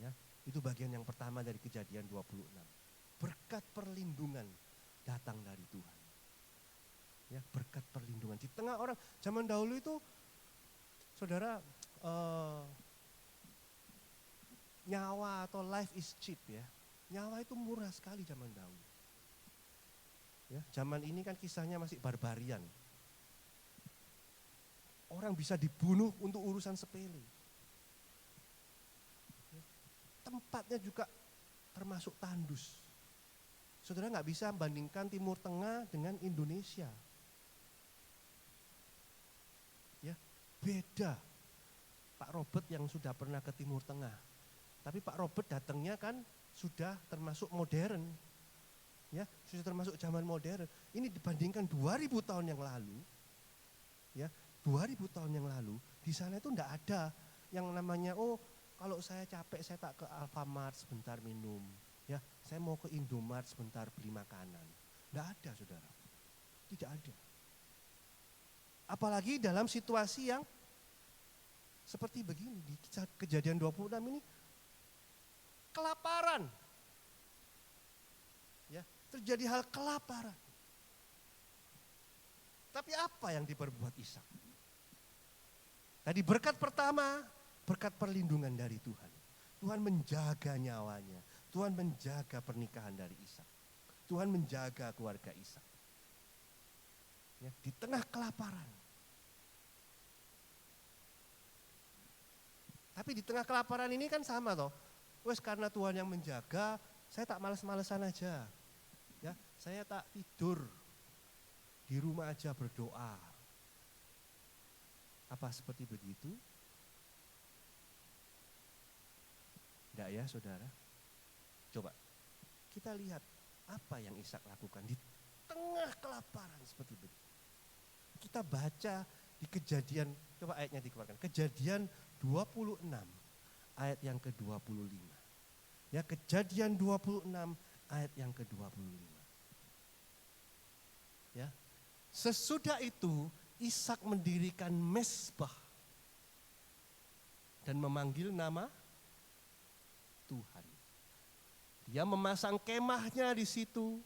[SPEAKER 2] Ya, itu bagian yang pertama dari Kejadian 26. Berkat perlindungan datang dari Tuhan. Ya, berkat perlindungan. Di tengah orang zaman dahulu itu, saudara, nyawa atau life is cheap ya. Nyawa itu murah sekali zaman dahulu. Ya, zaman ini kan kisahnya masih barbarian. Orang bisa dibunuh untuk urusan sepele. Ya, tempatnya juga termasuk tandus. Saudara nggak bisa bandingkan Timur Tengah dengan Indonesia. Ya, beda. Pak Robert yang sudah pernah ke Timur Tengah. Tapi Pak Robert datangnya kan sudah termasuk modern. Ya, sudah termasuk zaman modern. Ini dibandingkan 2000 tahun yang lalu. Ya, 2000 tahun yang lalu di sana itu enggak ada yang namanya kalau saya capek saya tak ke Alfamart sebentar minum. Ya, saya mau ke Indomart sebentar beli makanan. Enggak ada, Saudara. Tidak ada. Apalagi dalam situasi yang seperti begini, di kejadian 26 ini kelaparan. Ya, terjadi hal kelaparan. Tapi apa yang diperbuat Ishak? Tadi berkat pertama, berkat perlindungan dari Tuhan. Tuhan menjaga nyawanya. Tuhan menjaga pernikahan dari Ishak. Tuhan menjaga keluarga Ishak. Ya, di tengah kelaparan. Tapi di tengah kelaparan ini kan sama toh. Wes karena Tuhan yang menjaga, saya tak males-malesan aja. Ya, saya tak tidur. Di rumah aja berdoa. Apa seperti begitu? Enggak ya, Saudara? Coba kita lihat apa yang Ishak lakukan di tengah kelaparan seperti begitu. Kita baca di Kejadian, coba ayatnya dikeluarkan. Kejadian 26 ayat yang ke-25. Ya, Kejadian 26 ayat yang ke-25. Ya. Sesudah itu Ishak mendirikan mezbah dan memanggil nama Tuhan. Dia memasang kemahnya di situ.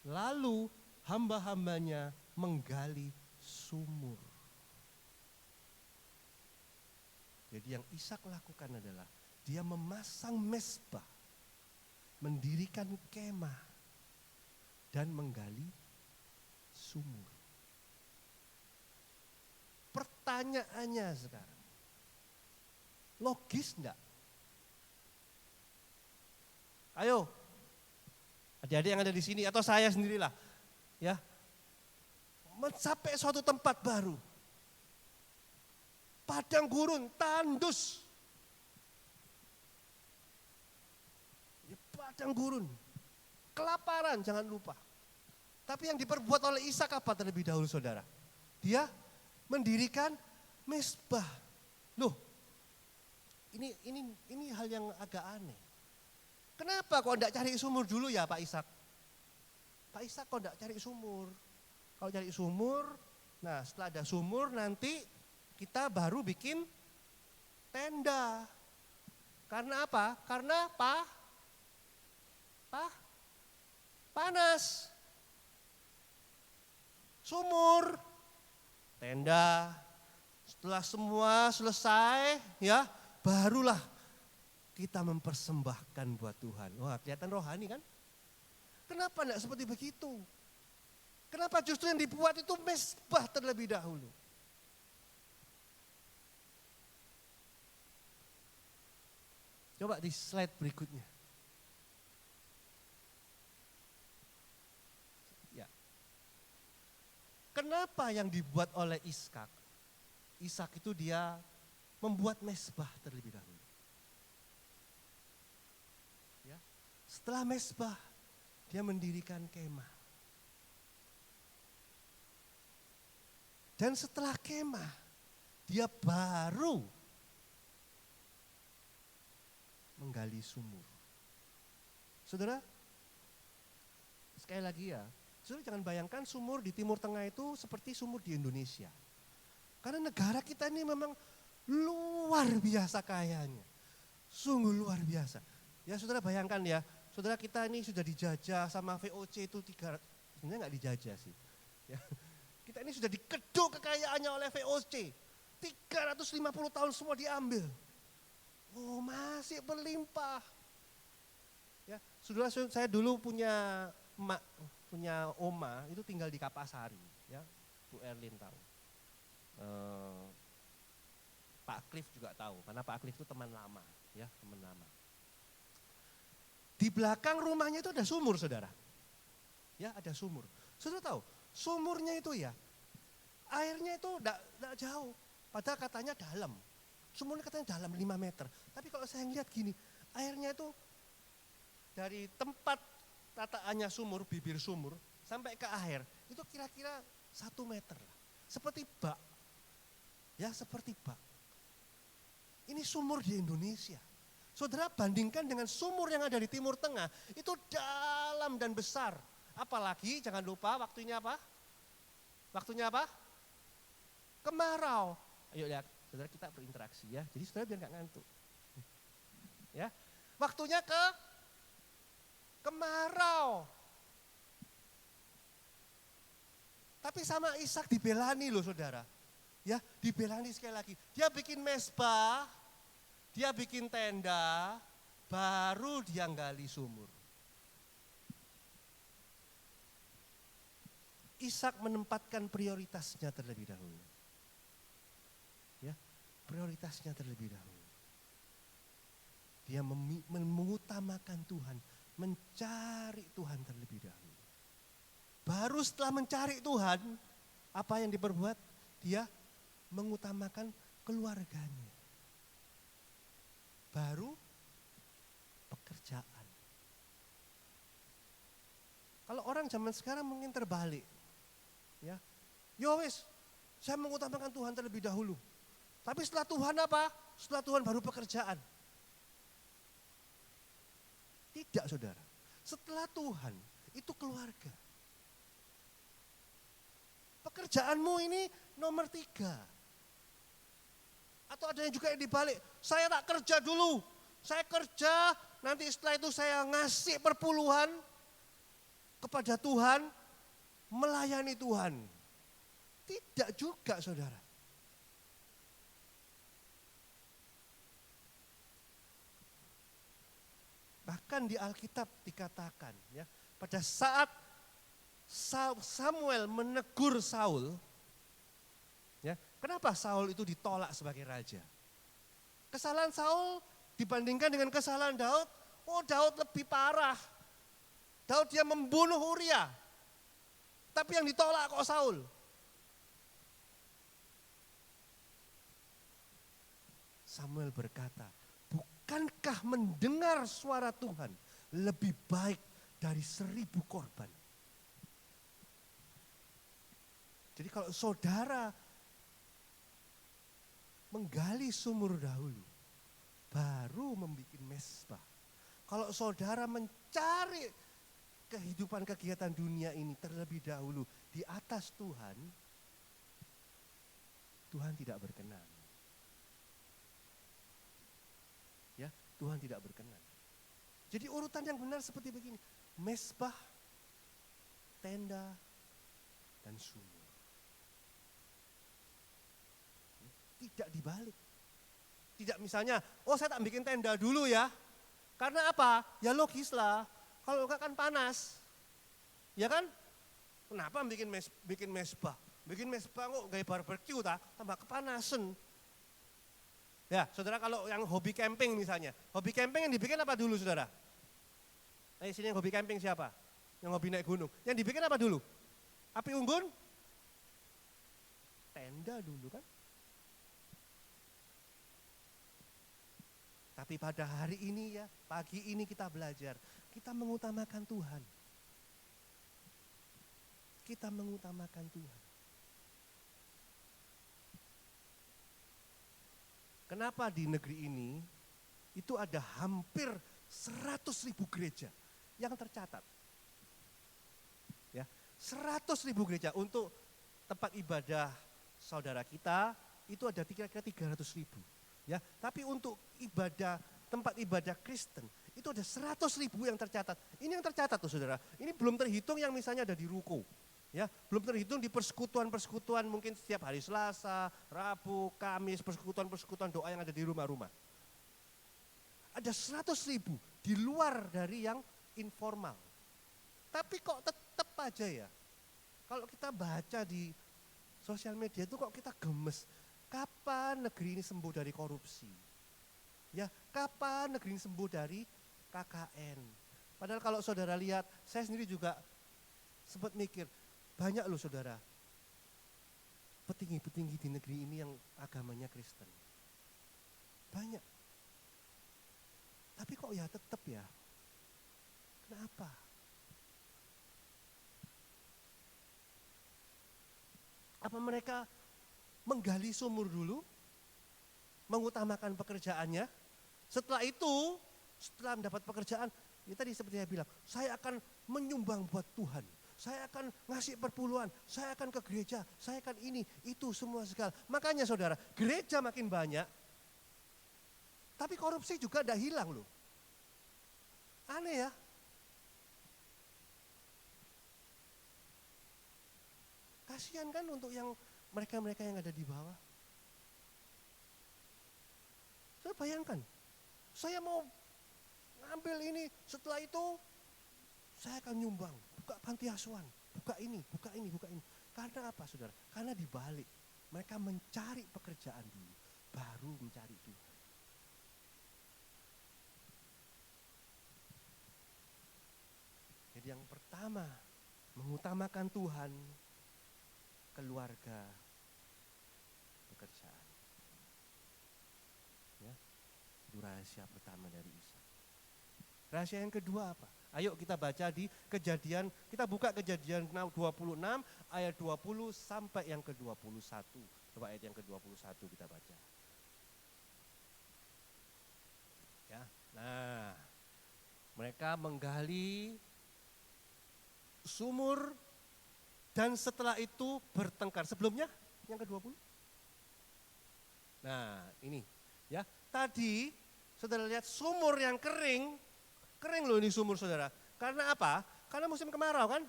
[SPEAKER 2] Lalu hamba-hambanya menggali sumur. Jadi yang Ishak lakukan adalah dia memasang mezbah, mendirikan kemah dan menggali sumur. Pertanyaannya sekarang, logis enggak? Ayo, adik-adik yang ada di sini atau saya sendirilah, ya, mencapai suatu tempat baru, padang gurun, tandus, ya, padang gurun, kelaparan jangan lupa. Tapi yang diperbuat oleh Ishak apa terlebih dahulu, Saudara? Dia mendirikan mezbah. Loh, ini hal yang agak aneh. Kenapa kok enggak cari sumur dulu ya Pak Ishak? Pak Ishak kok enggak cari sumur? Kalau cari sumur, nah setelah ada sumur nanti kita baru bikin tenda. Karena apa? Karena panas. Sumur, tenda, setelah semua selesai ya barulah kita mempersembahkan buat Tuhan. Wah, kelihatan rohani kan? Kenapa enggak seperti begitu? Kenapa justru yang dibuat itu mezbah terlebih dahulu? Coba di slide berikutnya. Ya. Kenapa yang dibuat oleh Ishak? Ishak itu dia membuat mezbah terlebih dahulu. Setelah mezbah, dia mendirikan kemah. Dan setelah kemah, dia baru menggali sumur. Saudara, sekali lagi ya, saudara jangan bayangkan sumur di Timur Tengah itu seperti sumur di Indonesia. Karena negara kita ini memang luar biasa kayanya. Sungguh luar biasa. Ya saudara bayangkan ya, saudara kita ini sudah dijajah sama VOC itu sebenarnya enggak dijajah sih. Ya. Kita ini sudah dikeduk kekayaannya oleh VOC. 350 tahun semua diambil. Oh, masih berlimpah. Ya, saudara, saya dulu punya oma itu tinggal di Kapasari, ya. Bu Erlin tahu. Pak Cliff juga tahu, karena Pak Cliff itu teman lama, ya, teman lama. Di belakang rumahnya itu ada sumur, saudara. Ya, ada sumur. Saudara tahu, sumurnya itu ya, airnya itu enggak jauh. Padahal katanya dalam. Sumurnya katanya dalam 5 meter. Tapi kalau saya lihat gini, airnya itu dari tempat tataannya sumur, bibir sumur, sampai ke air, itu kira-kira 1 meter. Seperti bak. Ya, seperti bak. Ini sumur di Indonesia. Saudara bandingkan dengan sumur yang ada di Timur Tengah, itu dalam dan besar. Apalagi jangan lupa waktunya apa? Waktunya apa? Kemarau. Ayo lihat, saudara, kita berinteraksi ya. Jadi saudara biar gak ngantuk. Ya, waktunya kemarau. Tapi sama Ishak dibelani loh, saudara. Ya, dibelani sekali lagi. Dia bikin mesbah, dia bikin tenda, baru dia gali sumur. Ishak menempatkan prioritasnya terlebih dahulu. Ya, prioritasnya terlebih dahulu. Dia mengutamakan Tuhan, mencari Tuhan terlebih dahulu. Baru setelah mencari Tuhan, apa yang diperbuat? Dia mengutamakan keluarganya. Baru pekerjaan. Kalau orang zaman sekarang mungkin terbalik. Ya, wis, saya mengutamakan Tuhan terlebih dahulu. Tapi setelah Tuhan apa? Setelah Tuhan baru pekerjaan. Tidak, saudara. Setelah Tuhan itu keluarga. Pekerjaanmu ini nomor 3. Atau ada yang juga yang dibalik, saya tak kerja dulu. Saya kerja, nanti setelah itu saya ngasih perpuluhan kepada Tuhan, melayani Tuhan. Tidak juga, saudara. Bahkan di Alkitab dikatakan, ya, pada saat Samuel menegur Saul, ya, kenapa Saul itu ditolak sebagai raja? Kesalahan Saul dibandingkan dengan kesalahan Daud, oh Daud lebih parah. Daud dia membunuh Uria, tapi yang ditolak kok Saul. Samuel berkata, bukankah mendengar suara Tuhan lebih baik dari 1000 korban? Jadi kalau saudara menggali sumur dahulu, baru membuat mesbah. Kalau saudara mencari kehidupan kegiatan dunia ini terlebih dahulu di atas Tuhan, Tuhan tidak berkenan. Ya, Tuhan tidak berkenan. Jadi urutan yang benar seperti begini, mesbah, tenda, dan sumur. Tidak dibalik. Tidak misalnya, oh saya tak bikin tenda dulu ya. Karena apa? Ya logis lah. Kalau enggak kan panas. Ya kan? Kenapa bikin mesbah? Bikin mesbah kok gaya barbecue tambah kepanasan. Ya, saudara, kalau yang hobi camping misalnya. Hobi camping yang dibikin apa dulu, saudara? Ayo sini yang hobi camping siapa? Yang hobi naik gunung. Yang dibikin apa dulu? Api unggun? Tenda dulu kan? Tapi pada hari ini ya, pagi ini kita belajar, kita mengutamakan Tuhan. Kita mengutamakan Tuhan. Kenapa di negeri ini itu ada hampir 100.000 gereja yang tercatat? Ya, 100.000 gereja untuk tempat ibadah saudara kita itu ada kira-kira 300.000. Ya, tapi untuk tempat ibadah Kristen itu ada 100.000 yang tercatat. Ini yang tercatat tuh, saudara. Ini belum terhitung yang misalnya ada di ruko. Ya, belum terhitung di persekutuan-persekutuan mungkin setiap hari Selasa, Rabu, Kamis, persekutuan-persekutuan doa yang ada di rumah-rumah. Ada 100.000 di luar dari yang informal. Tapi kok tetap aja ya, kalau kita baca di sosial media itu kok kita gemes. Kapan negeri ini sembuh dari korupsi? Ya, kapan negeri ini sembuh dari KKN? Padahal kalau saudara lihat, saya sendiri juga sempat mikir, banyak loh saudara, petinggi-petinggi di negeri ini yang agamanya Kristen. Banyak. Tapi kok ya tetap ya, kenapa? Apa mereka menggali sumur dulu, mengutamakan pekerjaannya, setelah itu, setelah mendapat pekerjaan, ya tadi seperti saya bilang, saya akan menyumbang buat Tuhan, saya akan ngasih perpuluhan, saya akan ke gereja, saya akan ini, itu semua segala. Makanya saudara, gereja makin banyak, tapi korupsi juga tidak hilang loh. Aneh ya. Kasihan kan untuk yang mereka-mereka yang ada di bawah. Saya bayangkan, saya mau ngambil ini, setelah itu saya akan nyumbang, buka panti asuhan, buka ini, buka ini, buka ini. Karena apa saudara? Karena dibalik, mereka mencari pekerjaan dulu, baru mencari Tuhan. Jadi yang pertama, mengutamakan Tuhan, keluarga, pekerjaan. Ya, itu rahasia pertama dari Ishak. Rahasia yang kedua apa? Ayo kita baca di Kejadian, kita buka Kejadian 26 ayat 20 sampai yang ke-21. Coba ayat yang ke-21 kita baca. Ya. Nah, mereka menggali sumur dan setelah itu bertengkar. Sebelumnya yang ke-20. Nah, ini ya. Tadi saudara lihat sumur yang kering loh ini sumur saudara. Karena apa? Karena musim kemarau kan?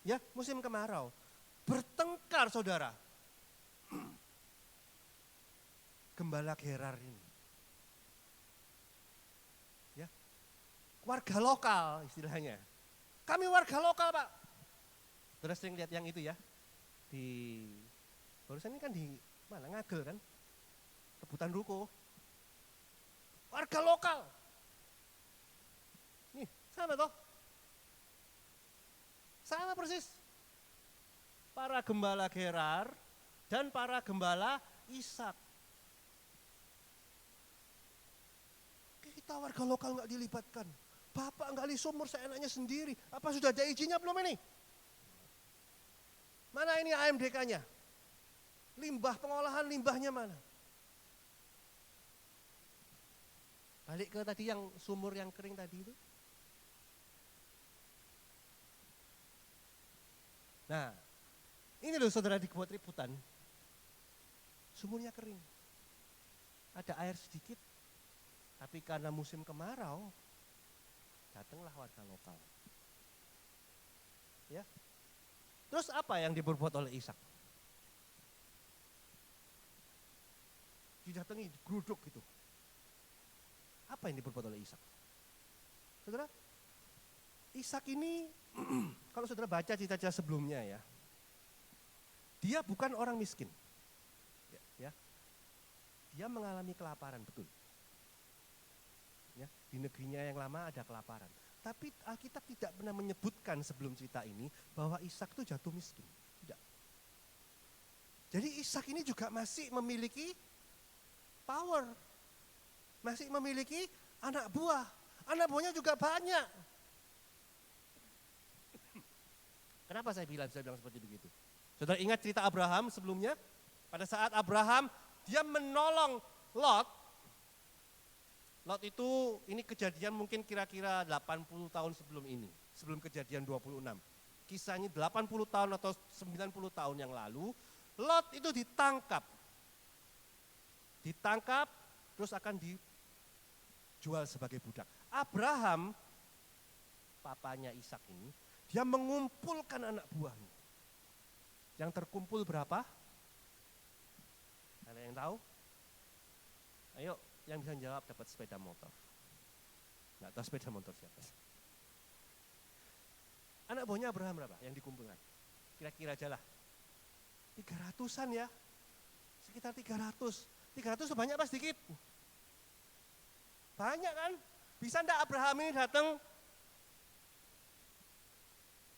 [SPEAKER 2] Ya, musim kemarau. Bertengkar saudara. Gembala Gerar ini. Ya. Warga lokal istilahnya. Kami warga lokal Pak. Saudara sering lihat yang itu ya. Di barusan ini kan di mana? Ngagel kan? Rebutan ruko. Warga lokal. Nih, sama toh? Sama persis. Para gembala Gerar dan para gembala Ishak. Kita warga lokal nggak dilibatkan. Bapak gali sumur seenaknya sendiri. Apa sudah ada izinnya belum ini? Mana ini AMDK-nya? Limbah, pengolahan limbahnya mana? Balik ke tadi yang sumur yang kering tadi itu. Nah, ini loh saudara dibuat ributan. Sumurnya kering. Ada air sedikit, tapi karena musim kemarau, datanglah warga lokal. Ya. Terus apa yang diperbuat oleh Ishak? Didatangi, digeruduk gitu. Apa yang diperbuat oleh Ishak? Saudara, Ishak ini, kalau saudara baca cerita-cerita sebelumnya ya, dia bukan orang miskin. Ya. Dia mengalami kelaparan, betul. Ya, di negerinya yang lama ada kelaparan. Tapi Alkitab tidak pernah menyebutkan sebelum cerita ini bahwa Ishak itu jatuh miskin. Tidak. Jadi Ishak ini juga masih memiliki power. Masih memiliki anak buah. Anak buahnya juga banyak. Kenapa saya bilang seperti begitu? Saudara ingat cerita Abraham sebelumnya? Pada saat Abraham dia menolong Lot. Lot itu, ini kejadian mungkin kira-kira 80 tahun sebelum ini, sebelum kejadian 26. Kisahnya 80 tahun atau 90 tahun yang lalu, Lot itu ditangkap. Ditangkap, terus akan dijual sebagai budak. Abraham, papanya Ishak ini, dia mengumpulkan anak buahnya. Yang terkumpul berapa? Ada yang tahu? Ayo, Yang bisa jawab dapat sepeda motor. Nggak tahu sepeda motor siapa. Anak buahnya Abraham berapa yang dikumpulkan? Kira-kira aja lah. 300-an ya. Sekitar 300. 300 sebanyak apa sedikit? Banyak kan? Bisa enggak Abraham ini datang?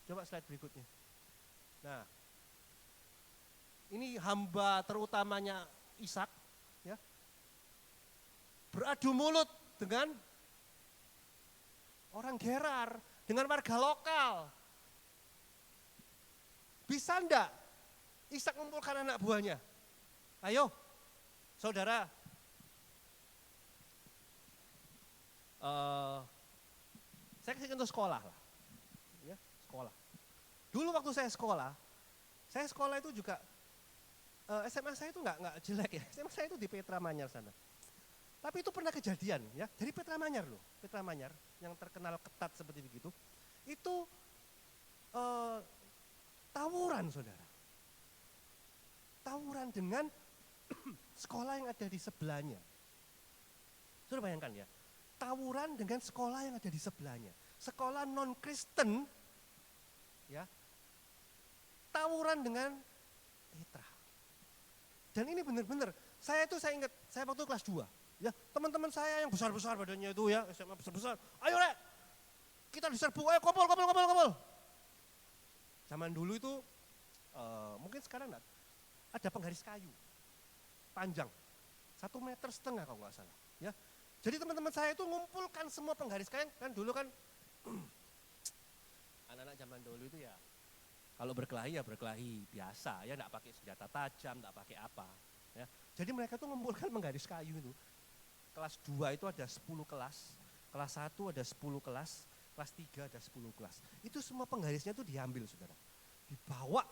[SPEAKER 2] Coba slide berikutnya. Nah, ini hamba terutamanya Ishak, ya, beradu mulut dengan orang Gerar, dengan warga lokal. Bisa enggak Ishak mengumpulkan anak buahnya? Ayo, saudara. Saya kasih contoh sekolah lah. Ya, sekolah. Dulu waktu saya sekolah itu juga, SMA saya itu nggak jelek ya. SMA saya itu di Petra Manyar sana. Tapi itu pernah kejadian ya, dari Petra Manyar loh. Petra Manyar yang terkenal ketat seperti begitu. Itu tawuran saudara. Tawuran dengan sekolah yang ada di sebelahnya. Saudara bayangkan ya, tawuran dengan sekolah yang ada di sebelahnya. Sekolah non-Kristen, ya, tawuran dengan Petra. Dan ini benar-benar, saya ingat, saya waktu kelas 2, ya, teman-teman saya yang besar-besar badannya itu ya, SMA besar-besar, ayo Rek, kita diserbu, ayo kumpul. Zaman dulu itu, mungkin sekarang enggak, ada penggaris kayu, panjang, 1,5 meter kalau nggak salah. Ya. Jadi teman-teman saya itu ngumpulkan semua penggaris kayu, kan dulu kan, anak-anak zaman dulu itu ya, kalau berkelahi ya berkelahi biasa, ya enggak pakai senjata tajam, enggak pakai apa. Ya. Jadi mereka tuh mengumpulkan penggaris kayu itu. Kelas 2 itu ada 10 kelas, kelas 1 ada 10 kelas, kelas 3 ada 10 kelas. Itu semua penggarisnya tuh diambil saudara, dibawa,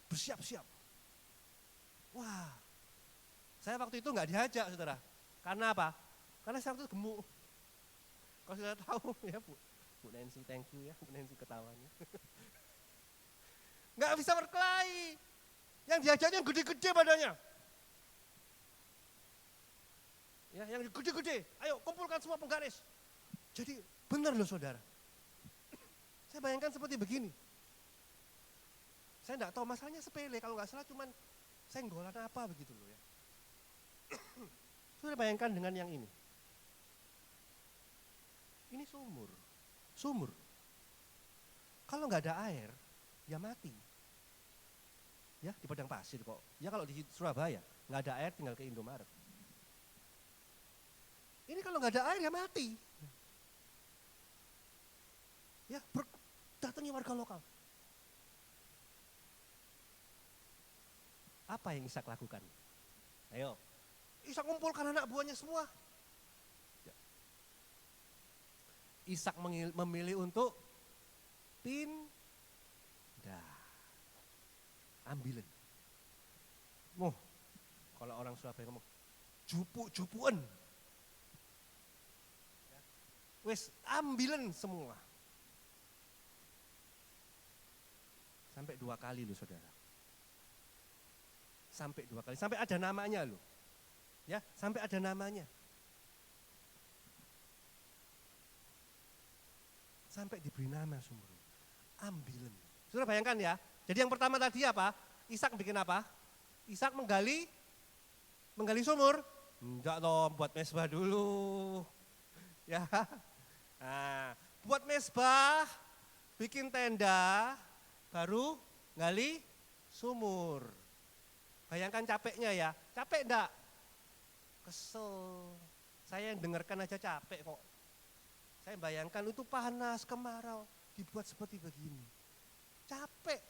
[SPEAKER 2] bersiap-siap. Wah, saya waktu itu enggak diajak saudara. Karena apa? Karena saya waktu itu gemuk. Kalau sudah tahu ya Bu Nancy, thank you ya, Bu Nancy ketawanya. Enggak bisa berkelahi. Yang diajaknya gede-gede badannya. Ya, yang gede-gede, ayo kumpulkan semua penggaris. Jadi benar loh saudara. Saya bayangkan seperti begini. Saya enggak tahu masalahnya sepele, kalau enggak salah cuman senggolan apa begitu loh ya. Sudah bayangkan dengan yang ini. Ini sumur. Kalau nggak ada air, ya mati. Ya di padang pasir kok. Ya kalau di Surabaya nggak ada air, tinggal ke Indomaret. Ini kalau nggak ada air ya mati. Ya datangi warga lokal. Apa yang Ishak lakukan? Ayo, Ishak kumpulkan anak buahnya semua. Ishak memilih untuk pindah. Ambilen. Kalau orang Surabaya ngomong, jupu-jupuan. Wes, ambilen semua. Sampai 2 kali loh saudara. Sampai 2 kali, sampai ada namanya loh. Ya, sampai ada namanya. Sampai diberi nama sumur. Ambilen. Sudah bayangkan ya. Jadi yang pertama tadi apa? Ishak bikin apa? Ishak menggali sumur. Enggak toh, buat mesbah dulu. Ya. Nah, buat mesbah, bikin tenda, baru gali sumur. Bayangkan capeknya ya. Capek enggak? Kesel. Saya yang dengarkan aja capek kok. Saya bayangkan itu panas, kemarau, dibuat seperti begini. Capek.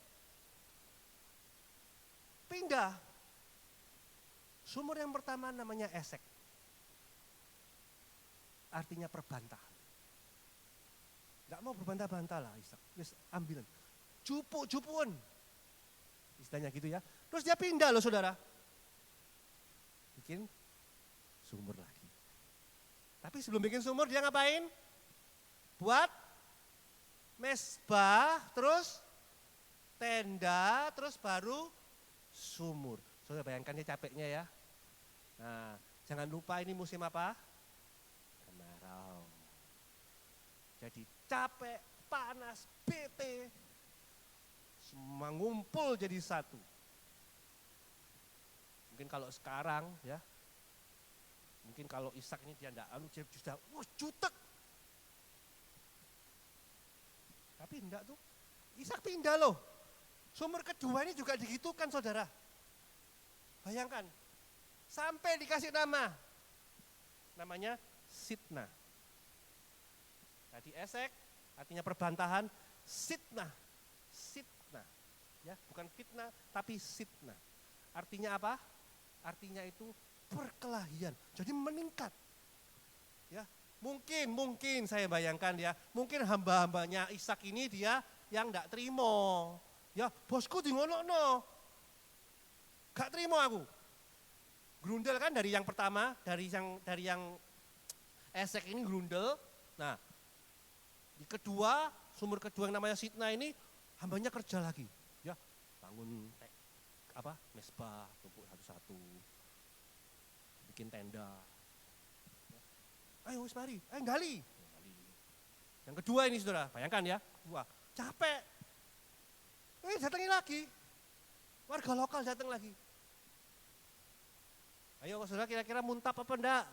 [SPEAKER 2] Pindah. Sumur yang pertama namanya Esek. Artinya perbantahan. Enggak mau berbantah-bantah lah Ishak. Wis ambilan. Jupu-jupuan. Istilahnya gitu ya. Terus dia pindah loh saudara. Bikin sumur lagi. Tapi sebelum bikin sumur dia ngapain? Buat mesbah, terus tenda, terus baru sumur. Saudara bayangkan dia capeknya ya. Nah, jangan lupa ini musim apa? Kemarau. Jadi capek, panas, bete, semua ngumpul jadi satu. Mungkin kalau sekarang ya, mungkin kalau Ishak ini dia enggak sudah jutek. Tapi enggak tuh, Ishak pindah loh. Sumur kedua ini juga digitukan saudara. Bayangkan, sampai dikasih nama. Namanya Sitnah. Tadi Esek, artinya perbantahan, Sitnah. Sitnah. Ya, bukan fitnah, tapi Sitnah. Artinya apa? Artinya itu perkelahian. Jadi meningkat. Ya, mungkin saya bayangkan ya, mungkin hamba-hambanya Ishak ini dia yang enggak terima. Ya, bosku di ngono-no. Gak terima aku. Grundel kan dari yang pertama, dari yang Esek ini grundel. Nah, di kedua, sumur kedua yang namanya Sitnah ini hambanya kerja lagi. Ya, bangun mesbah, tumpuk satu-satu. Bikin tenda. Ayo wis mari, gali. Yang kedua ini saudara, bayangkan ya, kedua, capek. Datangin lagi. Warga lokal datang lagi. Ayo saudara kira-kira muntap apa enggak?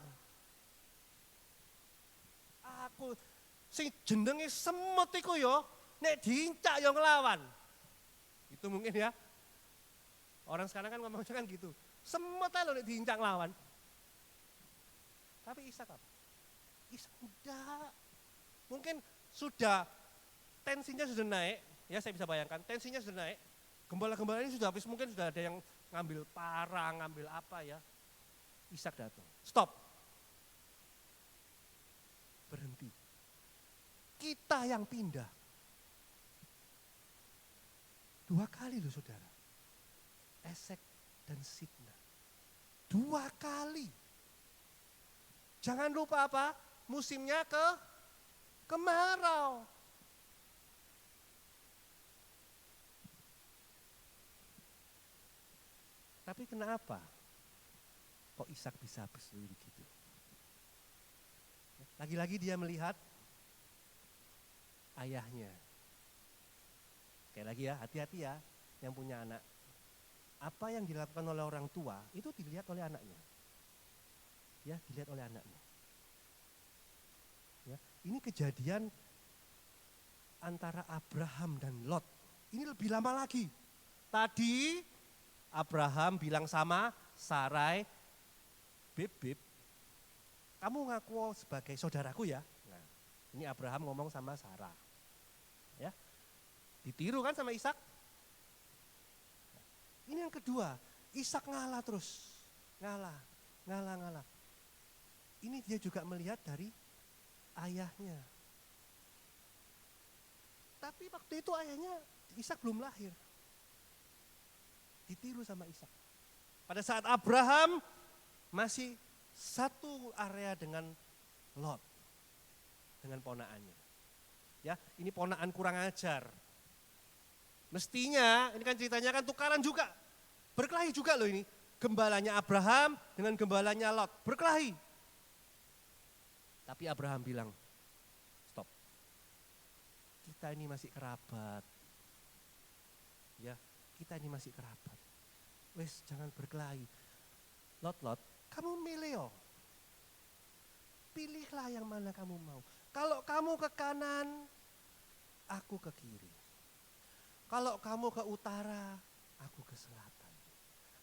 [SPEAKER 2] Aku sing jenenge semut iku yo, nek diincak yo ngelawan. Itu mungkin ya. Orang sekarang kan ngomongnya kan gitu. Semut aja loh nek diincak ngelawan. Tapi Ishak apa? Ishak enggak. Mungkin sudah tensinya sudah naik, ya saya bisa bayangkan tensinya sudah naik. Gembala-gembala ini sudah habis, mungkin sudah ada yang ngambil parang, ngambil apa ya. Ishak datang. Stop. Berhenti. Kita yang pindah. 2 kali loh saudara. Esek dan Sitnah. 2 kali. Jangan lupa apa? Musimnya kemarau. Tapi kenapa kok Ishak bisa berselisih begitu? Lagi-lagi dia melihat ayahnya. Sekali lagi ya, hati-hati ya yang punya anak. Apa yang dilakukan oleh orang tua itu dilihat oleh anaknya. Ya, dilihat oleh anaknya. Ya, ini kejadian antara Abraham dan Lot. Ini lebih lama lagi. Tadi Abraham bilang sama Sarai, Beb, kamu ngaku sebagai saudaraku ya. Nah, ini Abraham ngomong sama Sarah. Ya, ditiru kan sama Ishak. Ini yang kedua, Ishak ngalah terus, ngalah. Ini dia juga melihat dari ayahnya. Tapi waktu itu ayahnya Ishak belum lahir. Ditiru sama Ishak. Pada saat Abraham masih satu area dengan Lot, dengan ponaannya. Ya, ini ponaan kurang ajar. Mestinya, ini kan ceritanya kan tukaran juga. Berkelahi juga loh ini. Gembalanya Abraham dengan gembalanya Lot. Berkelahi. Tapi Abraham bilang, stop. Kita ini masih kerabat. Ya, kita ini masih kerabat. Wes jangan berkelahi. Lot, kamu milih. Pilihlah yang mana kamu mau. Kalau kamu ke kanan, aku ke kiri. Kalau kamu ke utara, aku ke selatan.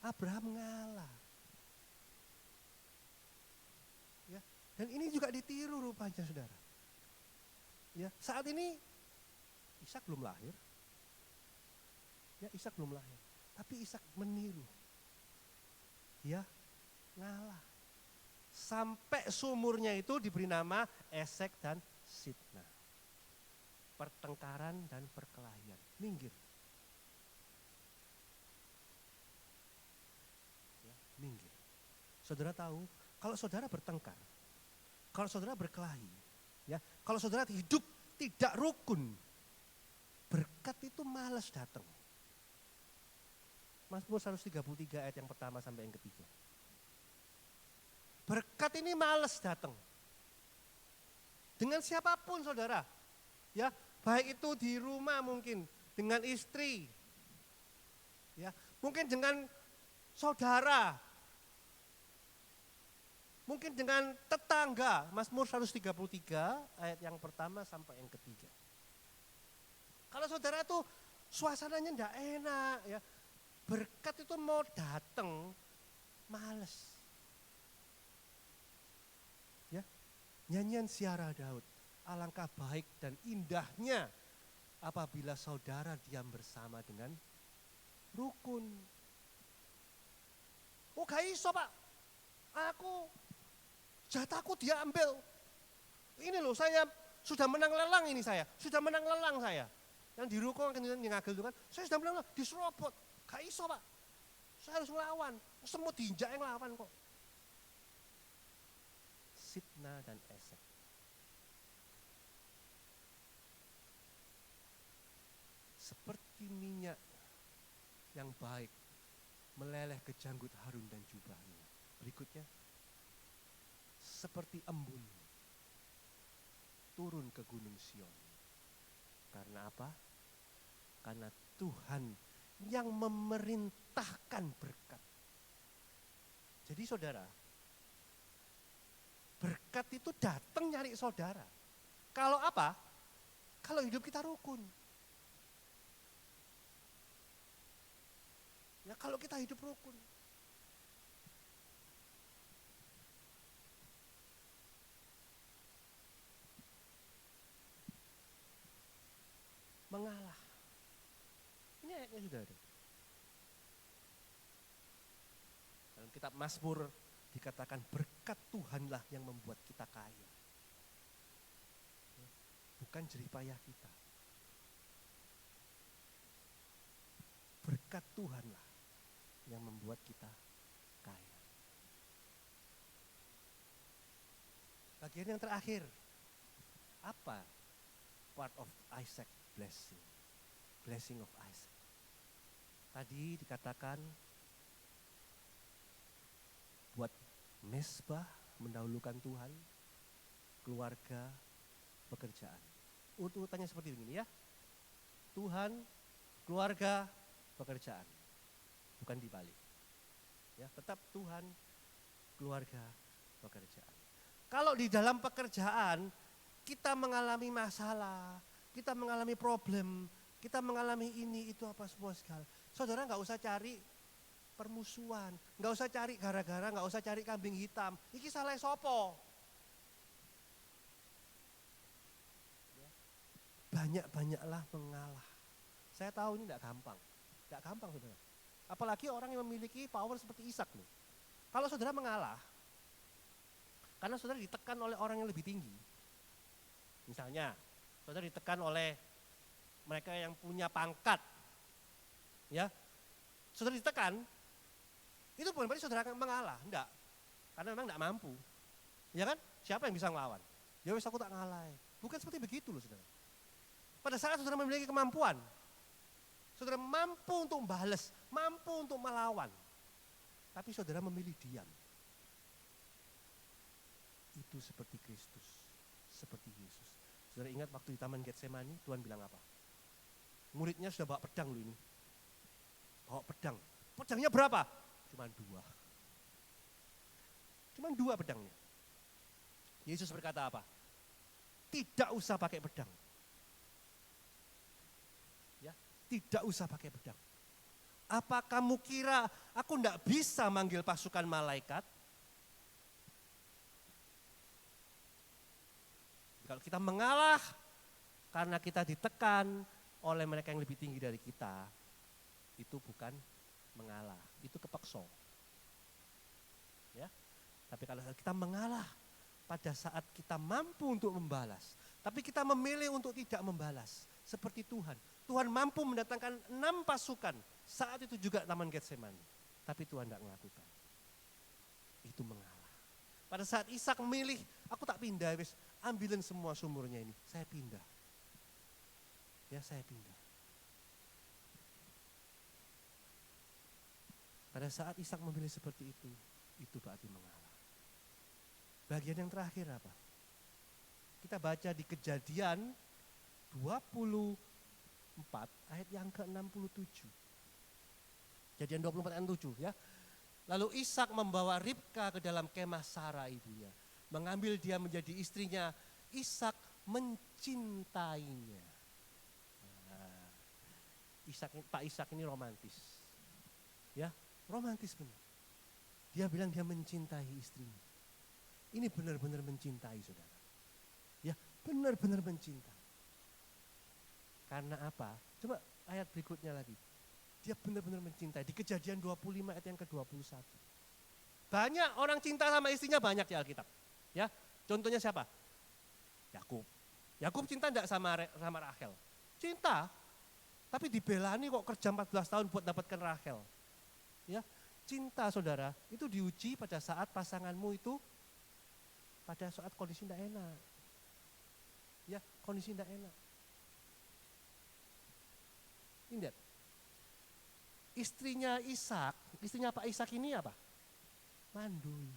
[SPEAKER 2] Abraham ngalah. Ya, dan ini juga ditiru rupanya saudara. Ya, saat ini Ishak belum lahir. Ya, Ishak belum lahir. Tapi Ishak meniru. Dia ngalah. Sampai sumurnya itu diberi nama Esek dan Sitnah. Pertengkaran dan perkelahian. Minggir. Ya, minggir. Saudara tahu, kalau saudara bertengkar, kalau saudara berkelahi, ya, kalau saudara hidup tidak rukun, berkat itu malas datang. Mazmur 133 ayat yang pertama sampai yang ketiga.
[SPEAKER 3] Berkat ini males datang. Dengan siapapun saudara. Ya, baik itu di rumah mungkin, dengan istri. Ya, mungkin dengan saudara. Mungkin dengan tetangga. Mazmur 133 ayat yang pertama sampai yang ketiga. Kalau saudara tuh suasananya enggak enak ya. Berkat itu mau datang males. Ya. Nyanyian Siara Daud, alangkah baik dan indahnya apabila saudara diam bersama dengan rukun. Oh gak iso Pak, jatahku dia ambil. Ini loh saya sudah menang lelang ini sudah menang lelang saya. Yang di rukun kan yang ngagel itu kan, saya sudah menang lelang, diserobot. Gak iso Pak, saya harus ngelawan, semua diinjak yang ngelawan kok. Sitna dan Esek. Seperti minyak yang baik meleleh ke janggut Harun dan jubahnya. Berikutnya, seperti embun turun ke gunung Sion. Karena apa? Karena Tuhan yang memerintahkan berkat. Jadi saudara, berkat itu datang nyari saudara. Kalau apa? Kalau hidup kita rukun. Ya kalau kita hidup rukun. Mengalah. Ini ayatnya sudah ada. Dalam kitab Mazmur dikatakan berkat Tuhanlah yang membuat kita kaya. Bukan jerih payah kita. Berkat Tuhanlah yang membuat kita kaya. Bagian yang terakhir, apa part of Isaac blessing? Blessing of Isaac. Tadi dikatakan buat mesbah mendahulukan Tuhan, keluarga, pekerjaan. Urutannya seperti ini ya. Tuhan, keluarga, pekerjaan. Bukan dibalik. Ya, tetap Tuhan, keluarga, pekerjaan. Kalau di dalam pekerjaan kita mengalami masalah, kita mengalami problem, kita mengalami ini itu apa semua segala. Saudara nggak usah cari permusuhan, nggak usah cari gara-gara, nggak usah cari kambing hitam. Iki salah sopo. Banyak-banyaklah mengalah. Saya tahu ini nggak gampang saudara. Apalagi orang yang memiliki power seperti Ishak loh. Kalau saudara mengalah, karena saudara ditekan oleh orang yang lebih tinggi. Misalnya, saudara ditekan oleh mereka yang punya pangkat. Ya, saudara ditekan, itu bukan berarti saudara akan mengalah, enggak. Karena memang enggak mampu. Ya kan? Siapa yang bisa ngelawan? Ya wis aku tak ngalah. Bukan seperti begitu loh saudara. Pada saat saudara memiliki kemampuan, saudara mampu untuk membalas, mampu untuk melawan. Tapi saudara memilih diam. Itu seperti Kristus, seperti Yesus. Saudara ingat waktu di Taman Getsemani, Tuhan bilang apa? Muridnya sudah bawa pedang loh ini. Bawa pedang. Pedangnya berapa? Cuma 2. Cuma 2 pedangnya. Yesus berkata apa? Tidak usah pakai pedang. Tidak usah pakai pedang. Apa kamu kira aku tidak bisa manggil pasukan malaikat? Kalau kita mengalah karena kita ditekan oleh mereka yang lebih tinggi dari kita, itu bukan mengalah, itu kepeksa. Ya. Tapi kalau kita mengalah pada saat kita mampu untuk membalas, tapi kita memilih untuk tidak membalas, seperti Tuhan. Tuhan mampu mendatangkan 6 pasukan saat itu juga Taman Getsemani. Tapi Tuhan tidak melakukan. Itu mengalah. Pada saat Ishak memilih, aku tak pindah, wis ambilin semua sumurnya ini. Saya pindah. Ya saya pindah. Pada saat Ishak memilih seperti itu berarti mengalah. Bagian yang terakhir apa? Kita baca di Kejadian 24 ayat yang ke-67. Kejadian 24 ayat 7 ya. Lalu Ishak membawa Ribka ke dalam kemah Sara ibunya. Mengambil dia menjadi istrinya. Ishak mencintainya. Nah, Pak Ishak ini romantis. Ya, romantis benar. Dia bilang dia mencintai istrinya. Ini benar-benar mencintai saudara. Ya, benar-benar mencintai. Karena apa? Coba ayat berikutnya lagi. Dia benar-benar mencintai. Di Kejadian 25 ayat yang ke-21. Banyak orang cinta sama istrinya banyak di Alkitab. Ya, contohnya siapa? Yakub. Yakub cinta enggak sama Rachel? Cinta. Tapi dibelani kok kerja 14 tahun buat dapatkan Rachel. Ya, cinta saudara itu diuji pada saat pasanganmu itu pada saat kondisi tidak enak. Ya, kondisi tidak enak. Ingat, istrinya Pak Ishak ini apa? Mandul.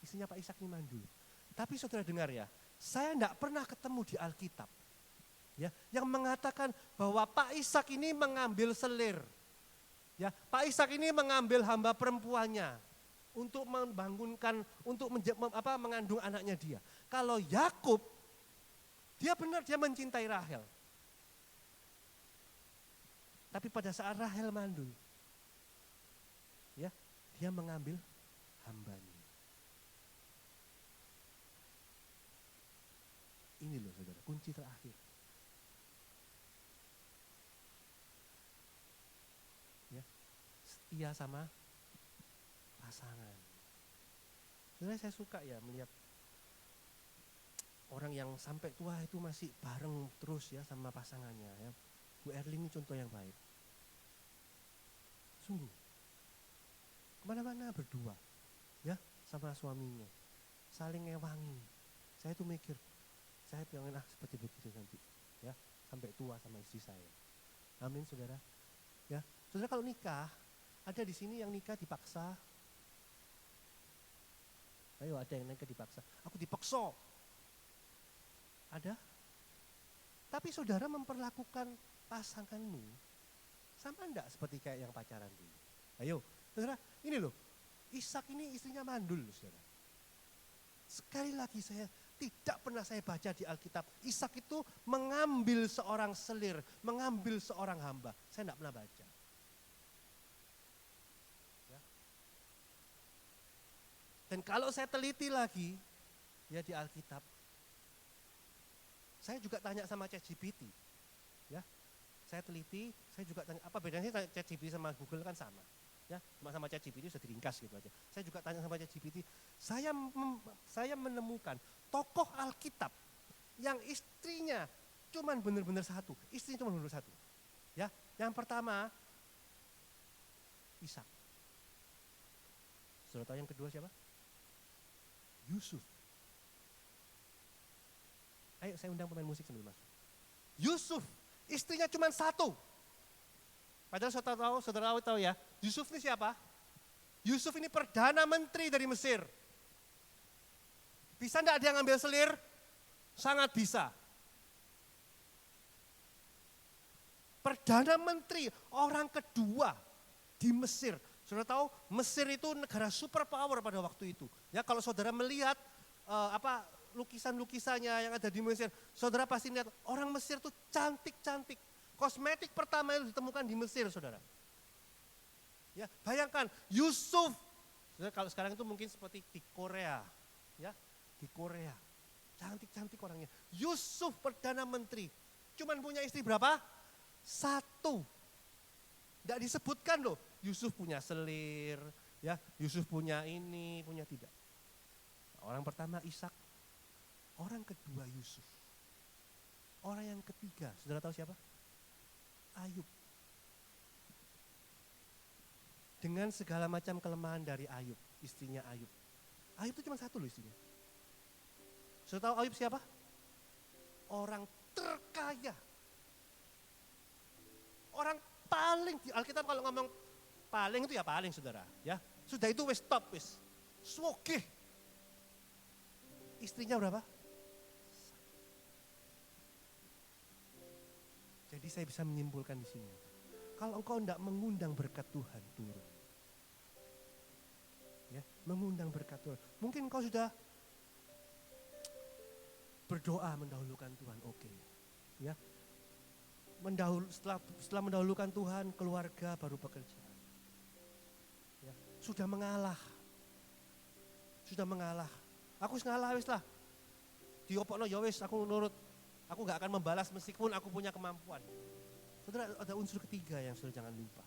[SPEAKER 3] Istrinya Pak Ishak ini mandul. Tapi saudara dengar ya, saya tidak pernah ketemu di Alkitab ya, yang mengatakan bahwa Pak Ishak ini mengambil selir. Ya, Pak Ishak ini mengambil hamba perempuannya untuk membangunkan, untuk mengandung anaknya dia. Kalau Yakub, dia benar dia mencintai Rachel. Tapi pada saat Rachel mandul, ya, dia mengambil hambanya. Ini loh saudara, kunci terakhir. Ya, setia sama pasangan. Sebenarnya saya suka ya melihat orang yang sampai tua itu masih bareng terus ya sama pasangannya ya. Bu Erling ini contoh yang baik. Sungguh. Kemana-mana berdua ya sama suaminya. Saling ngewangi. Saya tuh mikir, saya pengen seperti begitu nanti ya, sampai tua sama istri saya. Amin saudara. Ya, saudara kalau nikah, ada di sini yang nikah dipaksa. Ayo ada yang nikah dipaksa. Aku dipaksa. Ada? Tapi saudara memperlakukan pasanganmu sama enggak seperti kayak yang pacaran dulu? Ayo, saudara, ini loh. Ishak ini istrinya mandul, saudara. Sekali lagi tidak pernah saya baca di Alkitab, Ishak itu mengambil seorang selir, mengambil seorang hamba. Saya tidak pernah baca. Ya. Dan kalau saya teliti lagi, ya di Alkitab, saya juga tanya sama ChatGPT. Ya. Saya teliti, saya juga tanya, apa bedanya ChatGPT sama Google kan sama. Ya, cuma sama ChatGPT sudah diringkas gitu aja. Saya juga tanya sama ChatGPT, saya menemukan tokoh Alkitab yang istrinya cuman benar-benar satu, istrinya cuma benar-benar satu. Ya, yang pertama Ishak. Saudara tahu yang kedua siapa? Yusuf. Ayo saya undang pemain musik sambil masuk. Yusuf, istrinya cuma satu. Padahal saudara tahu ya, Yusuf ini siapa? Yusuf ini Perdana Menteri dari Mesir. Bisa enggak dia ngambil selir? Sangat bisa. Perdana Menteri, orang kedua di Mesir. Saudara tahu Mesir itu negara superpower pada waktu itu. Ya, kalau saudara melihat lukisan-lukisannya yang ada di Mesir, saudara pasti lihat orang Mesir itu cantik-cantik. Kosmetik pertama yang ditemukan di Mesir, saudara. Ya, bayangkan Yusuf, saudara, kalau sekarang itu mungkin seperti di Korea, ya, di Korea, cantik-cantik orangnya. Yusuf Perdana Menteri, cuman punya istri berapa? Satu. Tidak disebutkan loh, Yusuf punya selir, ya, Yusuf punya ini, punya tidak. Orang pertama Ishak, orang kedua Yusuf, orang yang ketiga, saudara tahu siapa? Ayub. Dengan segala macam kelemahan dari Ayub, istrinya Ayub. Ayub itu cuma satu loh istrinya. Sudah tahu Ayub siapa? Orang terkaya. Orang paling, di Alkitab kalau ngomong paling itu ya paling saudara. Ya, Sudah itu wis top wis. Sugih. Istrinya berapa? Jadi saya bisa menyimpulkan di sini. Kalau engkau tidak mengundang berkat Tuhan turun. Ya, mengundang berkat Tuhan. Mungkin engkau sudah berdoa mendahulukan Tuhan, oke. Ya. Setelah mendahulukan Tuhan, keluarga baru pekerjaan. Ya, sudah mengalah. Aku ngalah wis lah. Diopokno ya wis, aku nurut. Aku gak akan membalas meskipun aku punya kemampuan. Saudara, ada unsur ketiga yang saudara jangan lupa.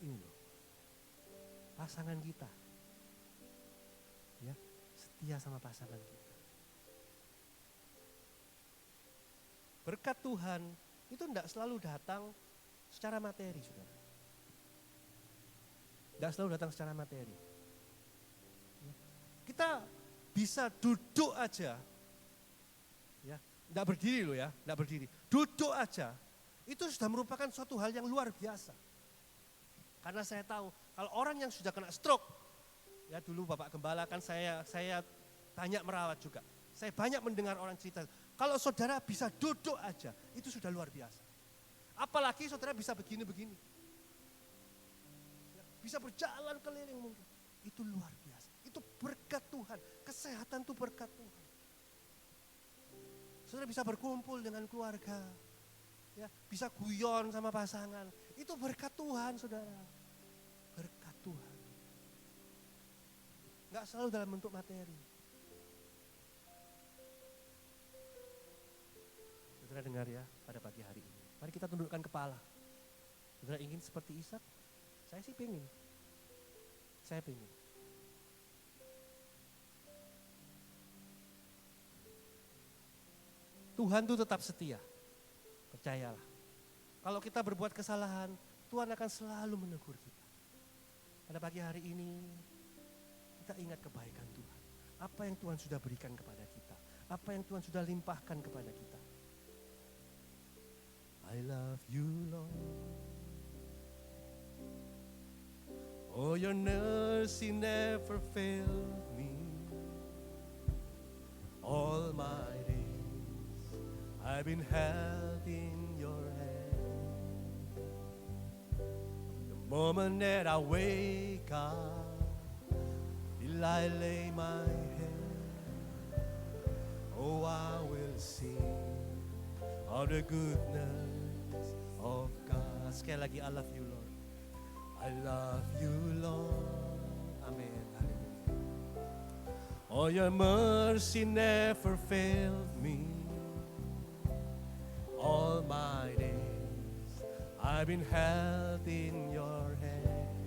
[SPEAKER 3] Ini loh. Pasangan kita. Ya, setia sama pasangan kita. Berkat Tuhan itu tidak selalu datang secara materi, saudara. Tidak selalu datang secara materi. Ya. Kita bisa duduk aja, ya, tidak berdiri loh ya, tidak berdiri. Duduk aja, itu sudah merupakan suatu hal yang luar biasa. Karena saya tahu, kalau orang yang sudah kena stroke, ya dulu Bapak Gembala kan saya banyak merawat juga. Saya banyak mendengar orang cerita, kalau saudara bisa duduk aja, itu sudah luar biasa. Apalagi saudara bisa begini-begini. Ya, bisa berjalan keliling mungkin, itu luar biasa. Itu berkat Tuhan, kesehatan itu berkat Tuhan. Saudara bisa berkumpul dengan keluarga, ya, bisa guyon sama pasangan, itu berkat Tuhan, saudara. Berkat Tuhan. Enggak selalu dalam bentuk materi. Saudara dengar ya pada pagi hari ini. Mari kita tundukkan kepala. Saudara ingin seperti Ishak? Saya sih pengen. Saya pengen. Tuhan itu tetap setia. Percayalah. Kalau kita berbuat kesalahan, Tuhan akan selalu menegur kita. Pada pagi hari ini, kita ingat kebaikan Tuhan. Apa yang Tuhan sudah berikan kepada kita. Apa yang Tuhan sudah limpahkan kepada kita. I love you, Lord. Oh, your mercy never failed me. All my days I've been held in your hand. The moment that I wake up till I lay my head, oh, I will sing of the goodness of God. Sekali lagi, I love you, Lord. I love you, Lord. Amen. Hallelujah. Oh, your mercy never failed me. All my days I've been held in your hand.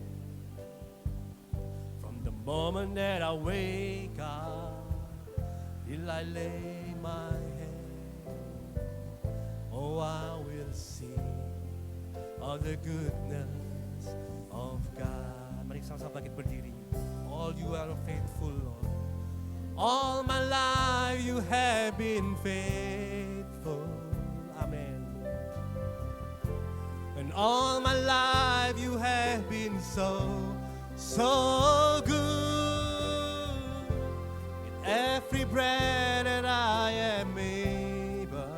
[SPEAKER 3] From the moment that I wake up till I lay my head, oh, I will sing of the goodness of God. Mari sama-sama bangkit berdiri. All you are faithful, Lord. All my life you have been faithful. Amen. And all my life you have been so good. In every breath that I am able,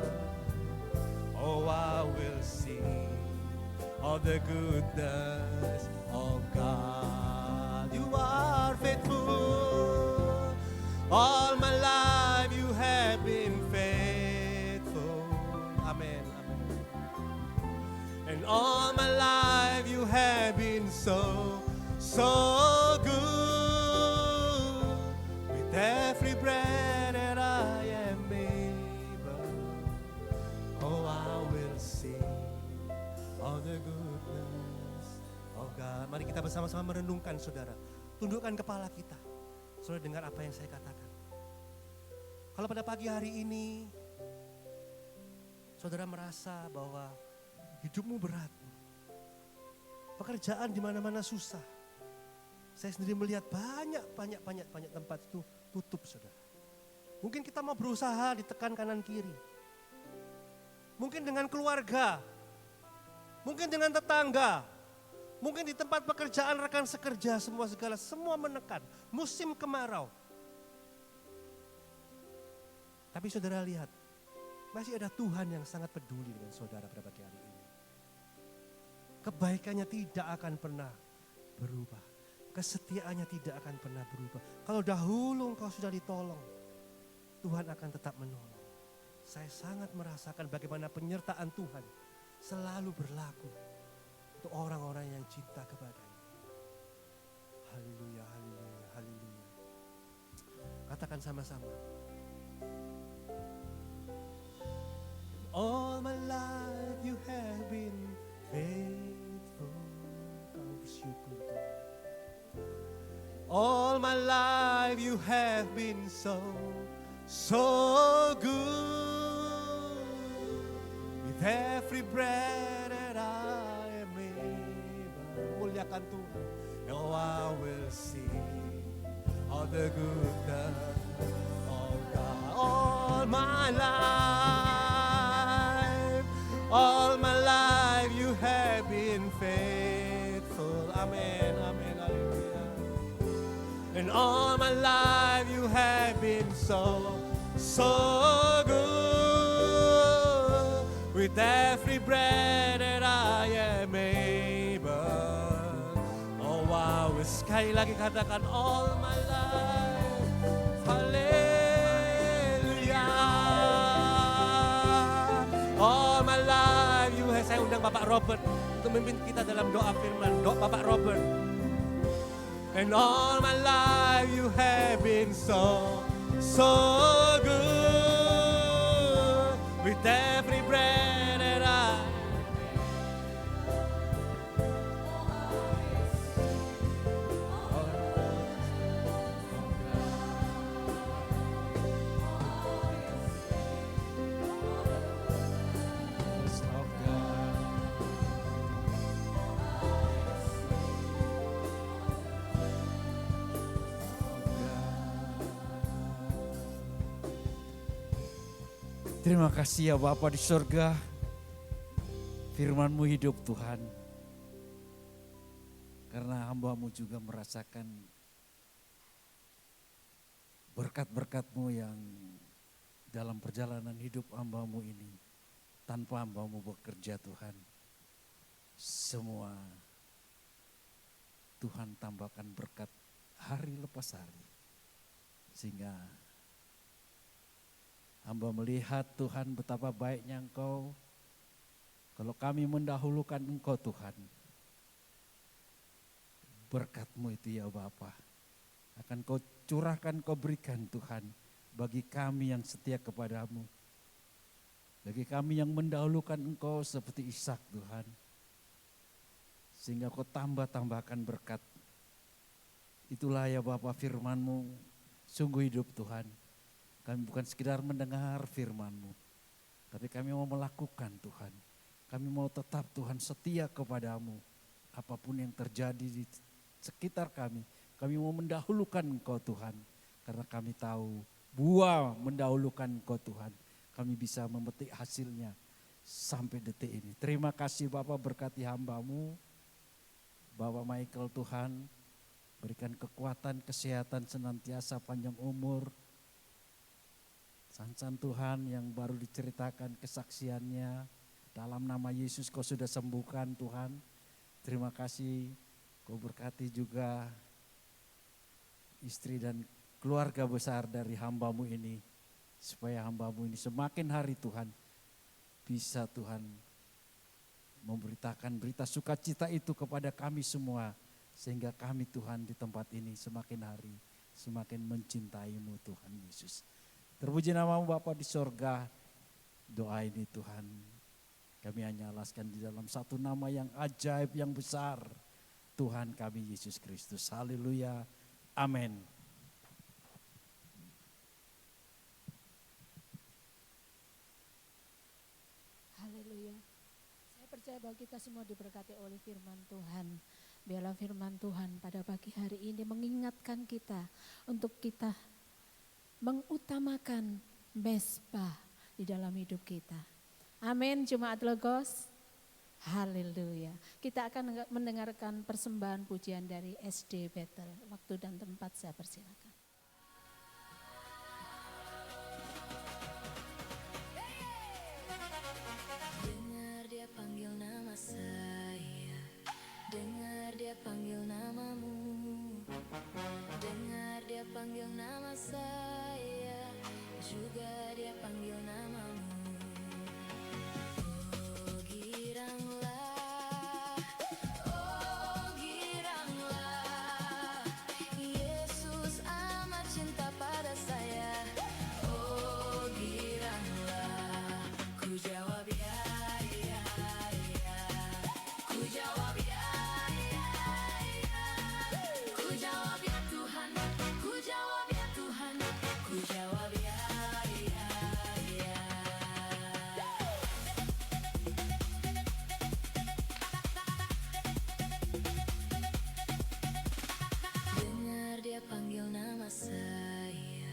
[SPEAKER 3] oh, I will sing of the goodness of God. You are faithful. All my life you have been faithful. Amen. Amen. And all my life you have been so good. With every breath that I am able, oh, I will sing of the goodness of God. Mari kita bersama-sama merenungkan, saudara. Tundukkan kepala kita. Saudara dengar apa yang saya katakan. Kalau pada pagi hari ini, saudara merasa bahwa hidupmu berat. Pekerjaan di mana-mana susah. Saya sendiri melihat banyak tempat itu tutup, saudara. Mungkin kita mau berusaha ditekan kanan kiri. Mungkin dengan keluarga. Mungkin dengan tetangga. Mungkin di tempat pekerjaan rekan sekerja semua menekan. Musim kemarau. Tapi saudara lihat, masih ada Tuhan yang sangat peduli dengan saudara pada pagi hari ini. Kebaikannya tidak akan pernah berubah. Kesetiaannya tidak akan pernah berubah. Kalau dahulu engkau sudah ditolong, Tuhan akan tetap menolong. Saya sangat merasakan bagaimana penyertaan Tuhan selalu berlaku untuk orang-orang yang cinta kepadanya. Haleluya, haleluya, haleluya. Katakan sama-sama. All my life you have been faithful. Kau bersyukur Tuhan. All my life you have been so good. With every breath that I am able. Muliakan Tuhan. Oh, I will sing all the goodness of God. All my life you have been faithful. Amen, amen, hallelujah. And all my life you have been so good. With every breath that I am able. Oh wow, sekali lagi katakan all my life. Hallelujah. All my life you have. Saya undang Bapak Robert untuk memimpin kita dalam doa firman. Doa Bapak Robert. And all my life you have been so good. With every breath that I
[SPEAKER 4] Terima kasih ya Bapa di surga, firman-Mu hidup Tuhan. Karena hamba-Mu juga merasakan berkat-berkat-Mu yang dalam perjalanan hidup hamba-Mu ini. Tanpa hamba-Mu bekerja Tuhan, semua Tuhan tambahkan berkat hari lepas hari. Sehingga hamba melihat Tuhan betapa baiknya Engkau. Kalau kami mendahulukan Engkau Tuhan, berkat-Mu itu ya Bapa akan Kau curahkan, Kau berikan Tuhan bagi kami yang setia kepadamu. Bagi kami yang mendahulukan Engkau seperti Ishak Tuhan. Sehingga Kau tambahkan berkat. Itulah ya Bapa firman-Mu sungguh hidup Tuhan. Kami bukan sekedar mendengar firman-Mu, tapi kami mau melakukan Tuhan. Kami mau tetap Tuhan setia kepadamu. Apapun yang terjadi di sekitar kami mau mendahulukan Engkau Tuhan. Karena kami tahu buah mendahulukan Engkau Tuhan. Kami bisa memetik hasilnya sampai detik ini. Terima kasih Bapak, berkati hamba-Mu. Bapak Michael Tuhan, berikan kekuatan, kesehatan senantiasa, panjang umur. Sansan Tuhan yang baru diceritakan kesaksiannya, dalam nama Yesus Kau sudah sembuhkan Tuhan. Terima kasih, Kau berkati juga istri dan keluarga besar dari hamba-Mu ini. Supaya hamba-Mu ini semakin hari Tuhan bisa Tuhan memberitakan berita sukacita itu kepada kami semua. Sehingga kami Tuhan di tempat ini semakin hari semakin mencintai-Mu Tuhan Yesus. Terpuji nama-Mu Bapa di sorga. Doa ini Tuhan kami hanya alaskan di dalam satu nama yang ajaib, yang besar. Tuhan kami Yesus Kristus. Haleluya. Amin.
[SPEAKER 1] Haleluya. Saya percaya bahwa kita semua diberkati oleh firman Tuhan. Biarlah firman Tuhan pada pagi hari ini mengingatkan kita untuk kita mengutamakan mesbah di dalam hidup kita. Amin, Jemaat Logos. Haleluya. Kita akan mendengarkan persembahan pujian dari SD Bethel. Waktu dan tempat saya persilakan.
[SPEAKER 5] Dengar dia panggil nama saya, dengar dia panggil namamu, dengar dia panggil nama saya, juga dia panggil namamu. Oh giranglah, oh giranglah, Yesus amat cinta pada saya. Oh giranglah, ku jawab ya, ya, ya. Ku jawab ya, ya, ya. Ku jawab ya Tuhan, ku jawab ya Tuhan, ku jawab ya, ya, ya. Dengar dia panggil nama saya,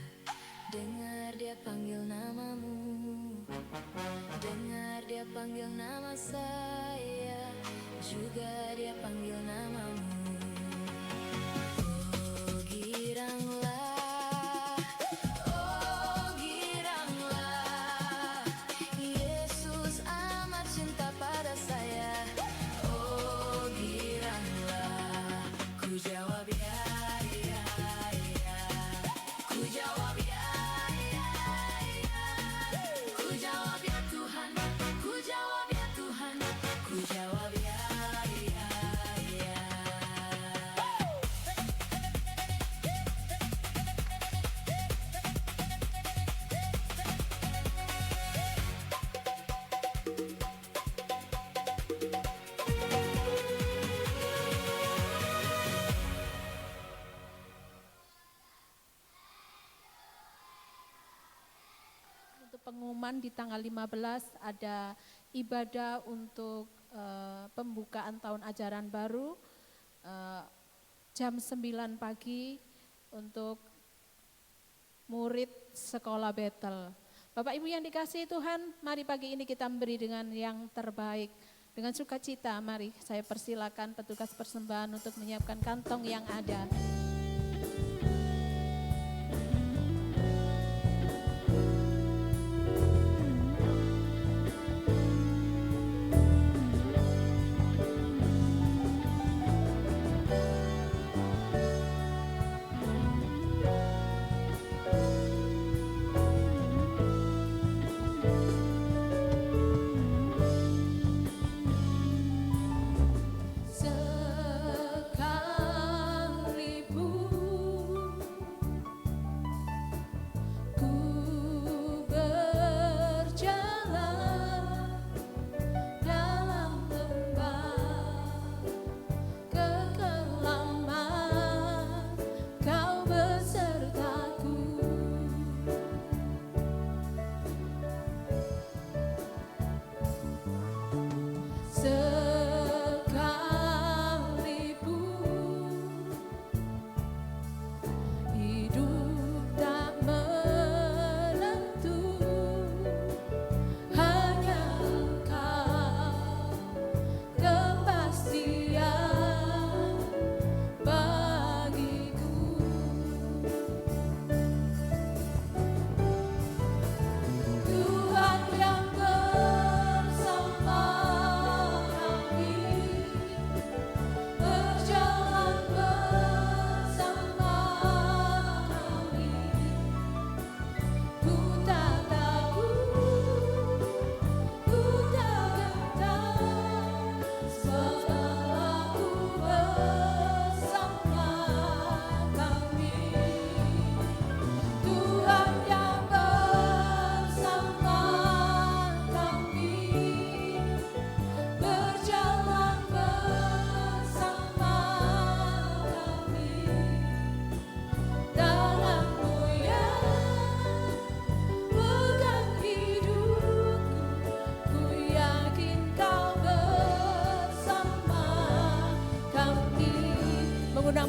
[SPEAKER 5] dengar dia panggil namamu, dengar dia panggil nama saya, juga dia panggil namamu. Oh giranglah, oh giranglah, Yesus amat cinta pada saya. Oh giranglah, ku jawab ya, ya, ya. Ku jawab ya, ya, ya. Ku jawab ya Tuhan, ku jawab ya Tuhan, ku jawab ya, ya, ya.
[SPEAKER 1] Untuk pengumuman di tanggal 15 ada ibadah untuk pembukaan tahun ajaran baru jam 9 pagi untuk murid sekolah Bethel. Bapak Ibu yang dikasihi Tuhan, mari pagi ini kita memberi dengan yang terbaik. Dengan sukacita, mari saya persilakan petugas persembahan untuk menyiapkan kantong yang ada.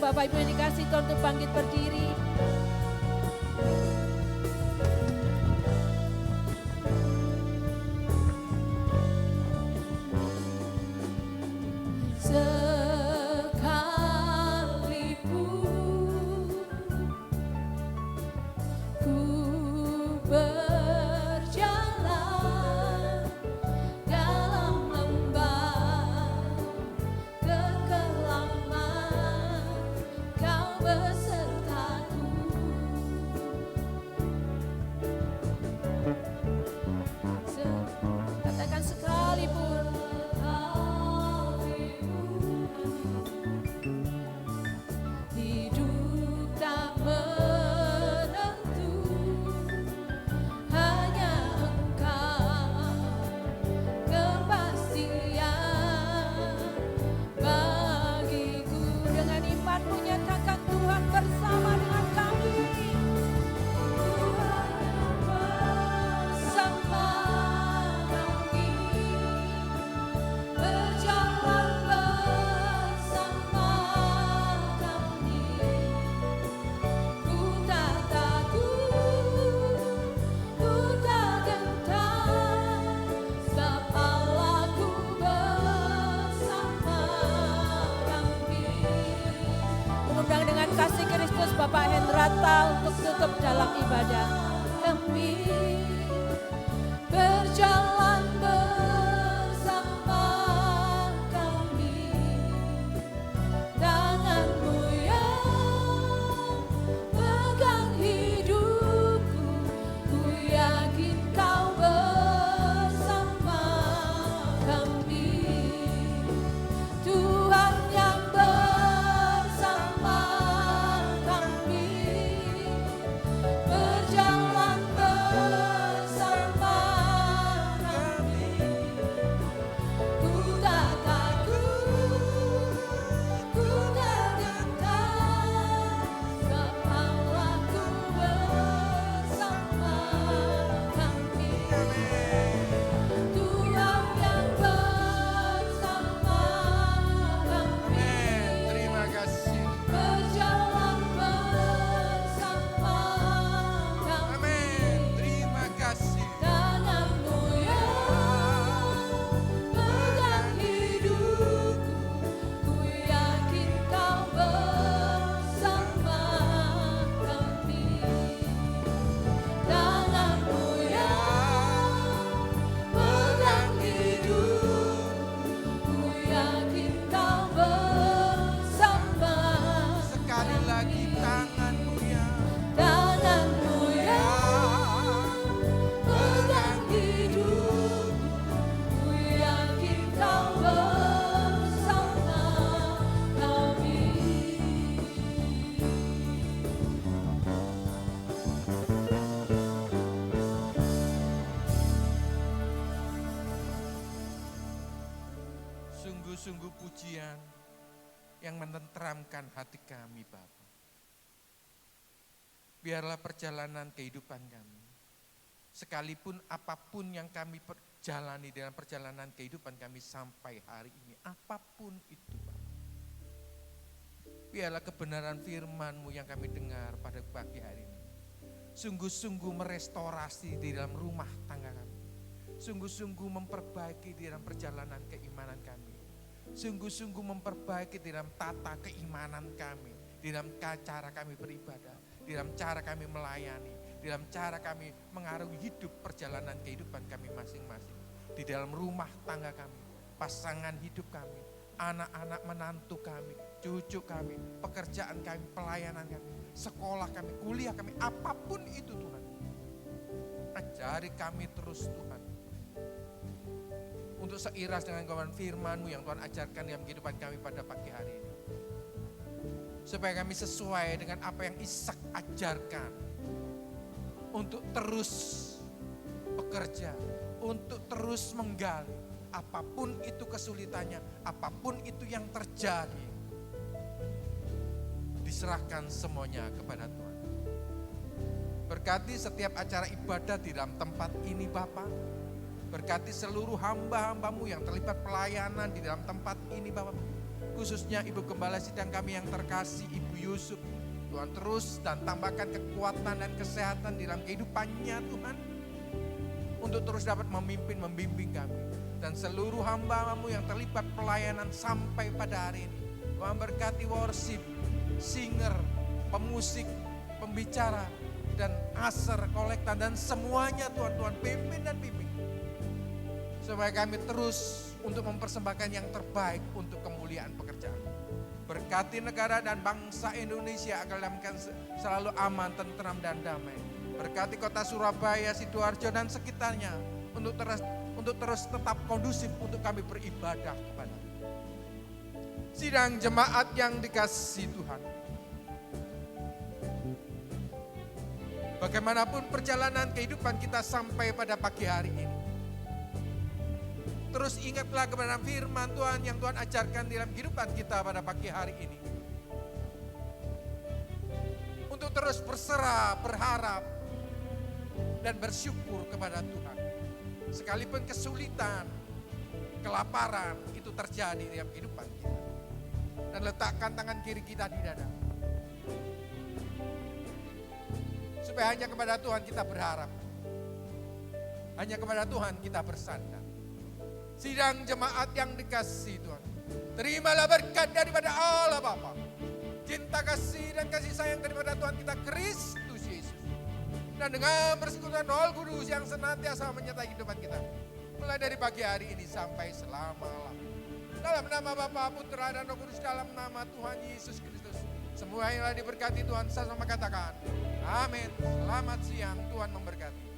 [SPEAKER 1] Bapak Ibu yang dikasih Tuhan untuk bangkit berdiri. Bapak Hendrata untuk tutup dalam ibadah. Kami berjalan bersama kami, tanganmu yang pegang hidupku, ku yakin kau bersama kami. Tuhan yang bersama kami, berjalan bersama kami. Ku tak takut, ku tak gentar, sebablah ku bersama kami. Tuhan yang bersama kami,
[SPEAKER 6] Terima kasih.
[SPEAKER 1] berjalan bersama kami.
[SPEAKER 6] Amin. Terima kasih.
[SPEAKER 1] Tanganmu yang pegang hidupku, ku yakin kau bersama kami. Tanganmu yang pegang hidupku, ku yakin kau bersama
[SPEAKER 6] Sekali lagi tanganmu yang
[SPEAKER 1] tanganmu yang pegang hidupku, ku yakin kau bersama kami.
[SPEAKER 6] sungguh-sungguh pujian yang menenteramkan hati kami, Bapa. Biarlah perjalanan kehidupan kami, sekalipun apapun yang kami jalani dalam perjalanan kehidupan kami sampai hari ini, apapun itu, Bapa. Biarlah kebenaran firman-Mu yang kami dengar pada pagi hari ini, sungguh-sungguh merestorasi di dalam rumah tangga kami, sungguh-sungguh memperbaiki di dalam perjalanan keimanan kami, sungguh-sungguh memperbaiki di dalam tata keimanan kami, di dalam cara kami beribadah, di dalam cara kami melayani, di dalam cara kami mengarungi hidup perjalanan kehidupan kami masing-masing, di dalam rumah tangga kami, pasangan hidup kami, anak-anak menantu kami, cucu kami, pekerjaan kami, pelayanan kami, sekolah kami, kuliah kami, apapun itu Tuhan. Ajari kami terus Tuhan, untuk seiras dengan kebenaran firman-Mu yang Tuhan ajarkan dalam kehidupan kami pada pagi hari ini. Supaya kami sesuai dengan apa yang Ishak ajarkan, untuk terus bekerja, untuk terus menggali, apapun itu kesulitannya, apapun itu yang terjadi, diserahkan semuanya kepada Tuhan. Berkati setiap acara ibadah di dalam tempat ini Bapa. Berkati seluruh hamba-hamba-Mu yang terlibat pelayanan di dalam tempat ini Bapa. Khususnya Ibu Gembala Sidang kami yang terkasih, Ibu Yusuf. Tuhan terus dan tambahkan kekuatan dan kesehatan di dalam kehidupannya Tuhan. Untuk terus dapat memimpin, membimbing kami. Dan seluruh hamba-Mu yang terlibat pelayanan sampai pada hari ini. Tuhan berkati worship, singer, pemusik, pembicara, dan aser, kolektan, dan semuanya Tuhan pimpin dan bimbing. Supaya kami terus untuk mempersembahkan yang terbaik untuk kemuliaan pekerjaan. Berkati negara dan bangsa Indonesia agar dalam selalu aman, tentram, dan damai. Berkati kota Surabaya, Sidoarjo, dan sekitarnya untuk terus tetap kondusif untuk kami beribadah kepada sidang jemaat yang dikasihi Tuhan. Bagaimanapun perjalanan kehidupan kita sampai pada pagi hari ini, terus ingatlah kebenaran firman Tuhan yang Tuhan ajarkan dalam kehidupan kita pada pagi hari ini. Untuk terus berserah, berharap, dan bersyukur kepada Tuhan. Sekalipun kesulitan, kelaparan itu terjadi dalam kehidupan kita. Dan letakkan tangan kiri kita di dada. Supaya hanya kepada Tuhan kita berharap. Hanya kepada Tuhan kita bersandar. Sidang jemaat yang dikasihi Tuhan, terimalah berkat daripada Allah Bapa, cinta cinta kasih dan kasih sayang daripada Tuhan kita Kristus Yesus. Dan dengan persekutuan Roh Kudus yang senantiasa menyertai kehidupan kita. Mulai dari pagi hari ini sampai selama-lamanya. Dalam nama Bapa, Putra, dan Roh Kudus, dalam nama Tuhan Yesus Kristus. Semua yang diberkati Tuhan, sama katakan, amin. Selamat siang, Tuhan memberkati.